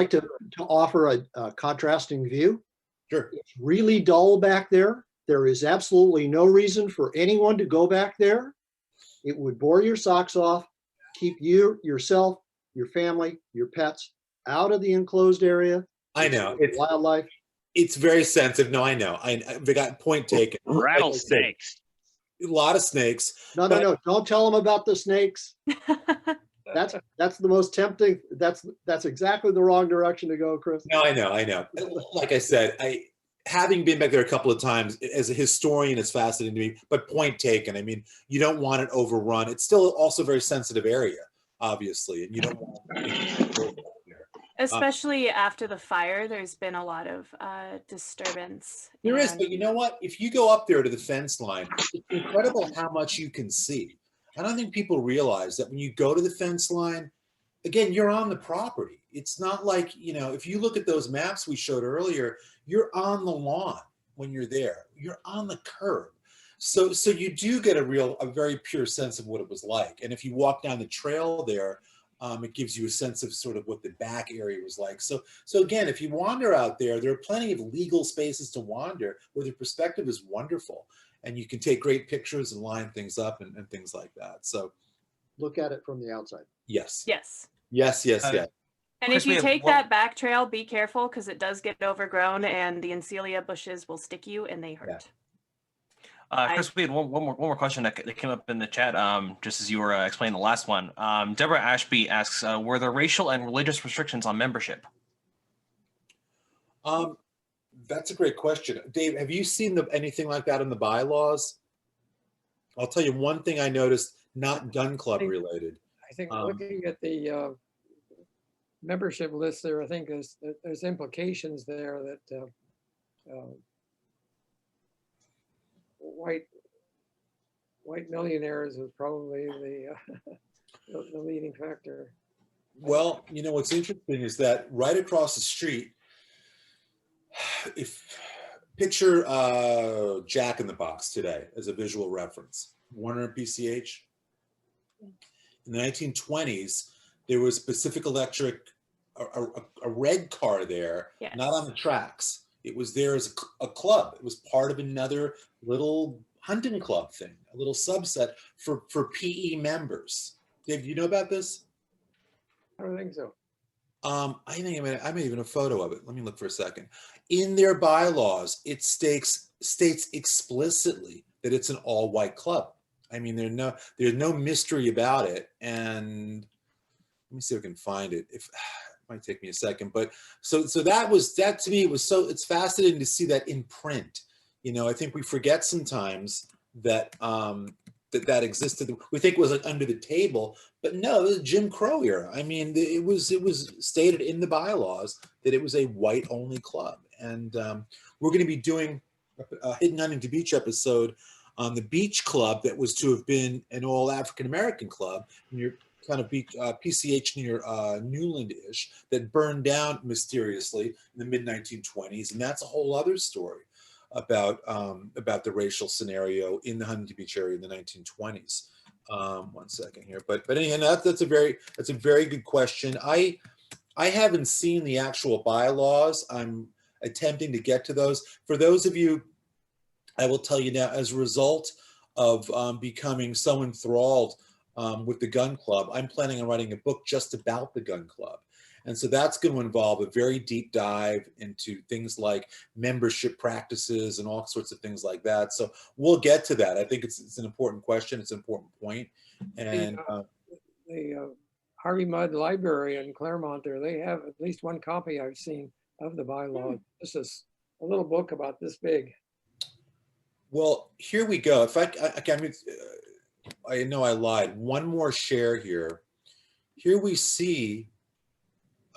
to offer a contrasting view. Sure. It's really dull back there. There is absolutely no reason for anyone to go back there. It would bore your socks off, keep yourself, your family, your pets out of the enclosed area. I know. It's wildlife. It's very sensitive. No, I know. They got point taken. Rattlesnakes. A lot of snakes. No. Don't tell them about the snakes. That's the most tempting. That's exactly the wrong direction to go, Chris. No, I know. Like I said, having been back there a couple of times as a historian, it's fascinating to me. But point taken. I mean, you don't want it overrun. It's still also a very sensitive area, obviously, and you don't want it especially after the fire. There's been a lot of disturbance. There is, but you know what? If you go up there to the fence line, it's incredible how much you can see. I don't think people realize that when you go to the fence line, again, you're on the property. It's not like, you know, if you look at those maps we showed earlier, you're on the lawn when you're there. You're on the curb. So you do get a very pure sense of what it was like. And if you walk down the trail there, it gives you a sense of sort of what the back area was like. So again, if you wander out there, there are plenty of legal spaces to wander where the perspective is wonderful. And you can take great pictures and line things up and things like that. So look at it from the outside. Yes. Yes. And Chris, if you take that back trail, be careful because it does get overgrown and the Encelia bushes will stick you and they hurt. Chris, we had one more question that came up in the chat just as you were explaining the last one. Deborah Ashby asks, were there racial and religious restrictions on membership? That's a great question. Dave, have you seen anything like that in the bylaws? I'll tell you one thing I noticed, not gun club related. I think looking at the membership list there, I think there's implications there that white millionaires is probably the leading factor. Well, you know, what's interesting is that right across the street, picture Jack in the Box today as a visual reference, Warner and PCH. In the 1920s, there was Pacific Electric, a red car there, yes, not on the tracks. It was there as a club. It was part of another little hunting club thing, a little subset for PE members. Dave, do you know about this? I don't think so. I think I made even a photo of it. Let me look for a second. In their bylaws, it states explicitly that it's an all-white club. I mean, there's no mystery about it. And let me see if I can find it. If it might take me a second, but so that to me was it's fascinating to see that in print. You know, I think we forget sometimes that that existed. We think it was like under the table, but no, it was Jim Crow era. I mean, it was stated in the bylaws that it was a white only club. And we're going to be doing a Hidden Huntington Beach episode on the beach club that was to have been an all African American club near kind of PCH near Newland-ish, that burned down mysteriously in the mid 1920s, and that's a whole other story about the racial scenario in the Huntington Beach area in the 1920s. One second here, but anyhow, that's a very good question. I haven't seen the actual bylaws. I'm attempting to get to those. For those of you, I will tell you now, as a result of becoming so enthralled with the gun club, I'm planning on writing a book just about the gun club. And so that's going to involve a very deep dive into things like membership practices and all sorts of things like that. So we'll get to that. I think it's an important question. It's an important point. And the Harvey Mudd Library in Claremont there, they have at least one copy I've seen of the bylaw. This is a little book about this big. Well, here we go. If I know I lied. One more share here. Here we see,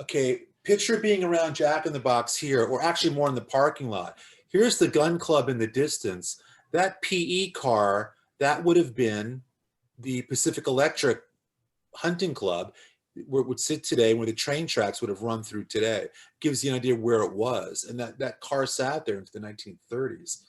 okay, picture being around Jack in the Box here, or actually more in the parking lot. Here's the gun club in the distance. That PE car, that would have been the Pacific Electric hunting club where it would sit today, where the train tracks would have run through today. Gives you an idea where it was. And that car sat there into the 1930s.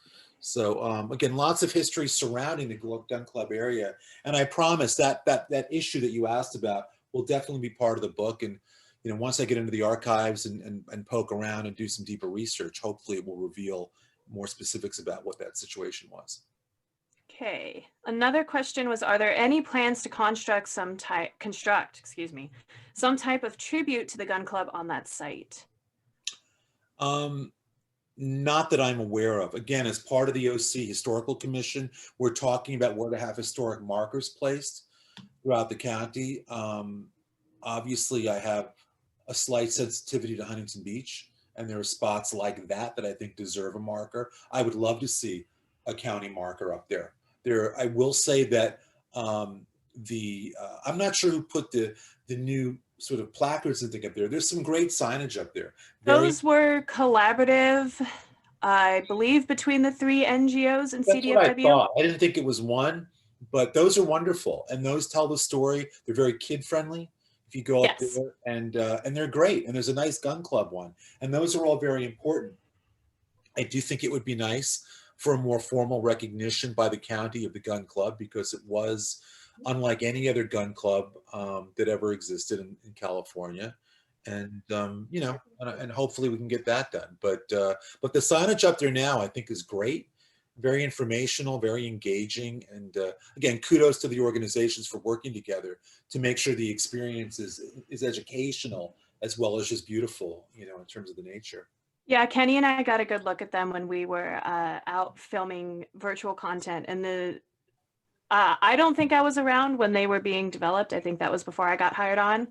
So again, lots of history surrounding the gun club area. And I promise that issue that you asked about will definitely be part of the book. And you know, once I get into the archives and poke around and do some deeper research, hopefully it will reveal more specifics about what that situation was. Okay. Another question was, are there any plans to construct some type of tribute to the gun club on that site? Not that I'm aware of. Again, as part of the OC Historical Commission, we're talking about where to have historic markers placed throughout the county. Obviously, I have a slight sensitivity to Huntington Beach, and there are spots like that I think deserve a marker. I would love to see a county marker up there. I will say that I'm not sure who put the new sort of placards and thing up there. There's some great signage up there. Those were collaborative, I believe, between the three NGOs and CDFW. That's what I thought. I didn't think it was one, but those are wonderful, and those tell the story. They're very kid friendly. If you go up there, and they're great. And there's a nice gun club one, and those are all very important. I do think it would be nice for a more formal recognition by the county of the gun club, because it was unlike any other gun club that ever existed in California. And you know, and hopefully we can get that done. But the signage up there now, I think, is great, very informational, very engaging. And again, kudos to the organizations for working together to make sure the experience is educational as well as just beautiful, you know, in terms of the nature. Yeah, Kenny and I got a good look at them when we were out filming virtual content. And I don't think I was around when they were being developed. I think that was before I got hired on.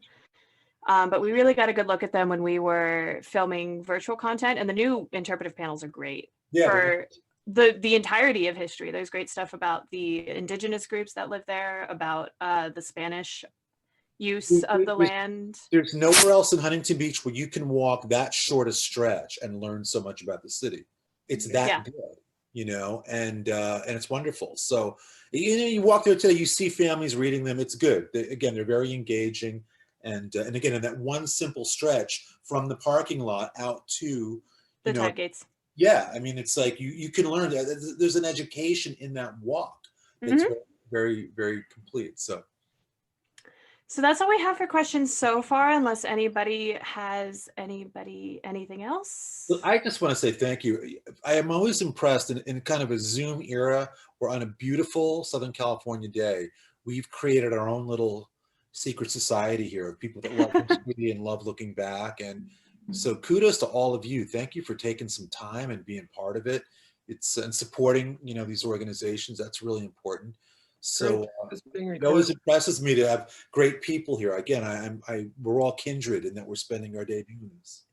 But we really got a good look at them when we were filming virtual content. And the new interpretive panels are great for the entirety of history. There's great stuff about the indigenous groups that live there, about the Spanish use of the land. There's nowhere else in Huntington Beach where you can walk that short a stretch and learn so much about the city. It's that good, you know, and it's wonderful. So, you know, you walk there today, you see families reading them. It's good. Again, they're very engaging. And again, in that one simple stretch from the parking lot out to the tide gates. Yeah, I mean, it's like you can learn that there's an education in that walk. It's very, very complete. So that's all we have for questions so far, unless anybody has anything else. Well, I just want to say thank you. I am always impressed in kind of a Zoom era, or on a beautiful Southern California day, we've created our own little secret society here of people that love history and love looking back. And so kudos to all of you. Thank you for taking some time and being part of it. it's and supporting, you know, these organizations. That's really important. So It's being it always recorded. impresses me to have great people here. Again, we're all kindred in that we're spending our day doing this.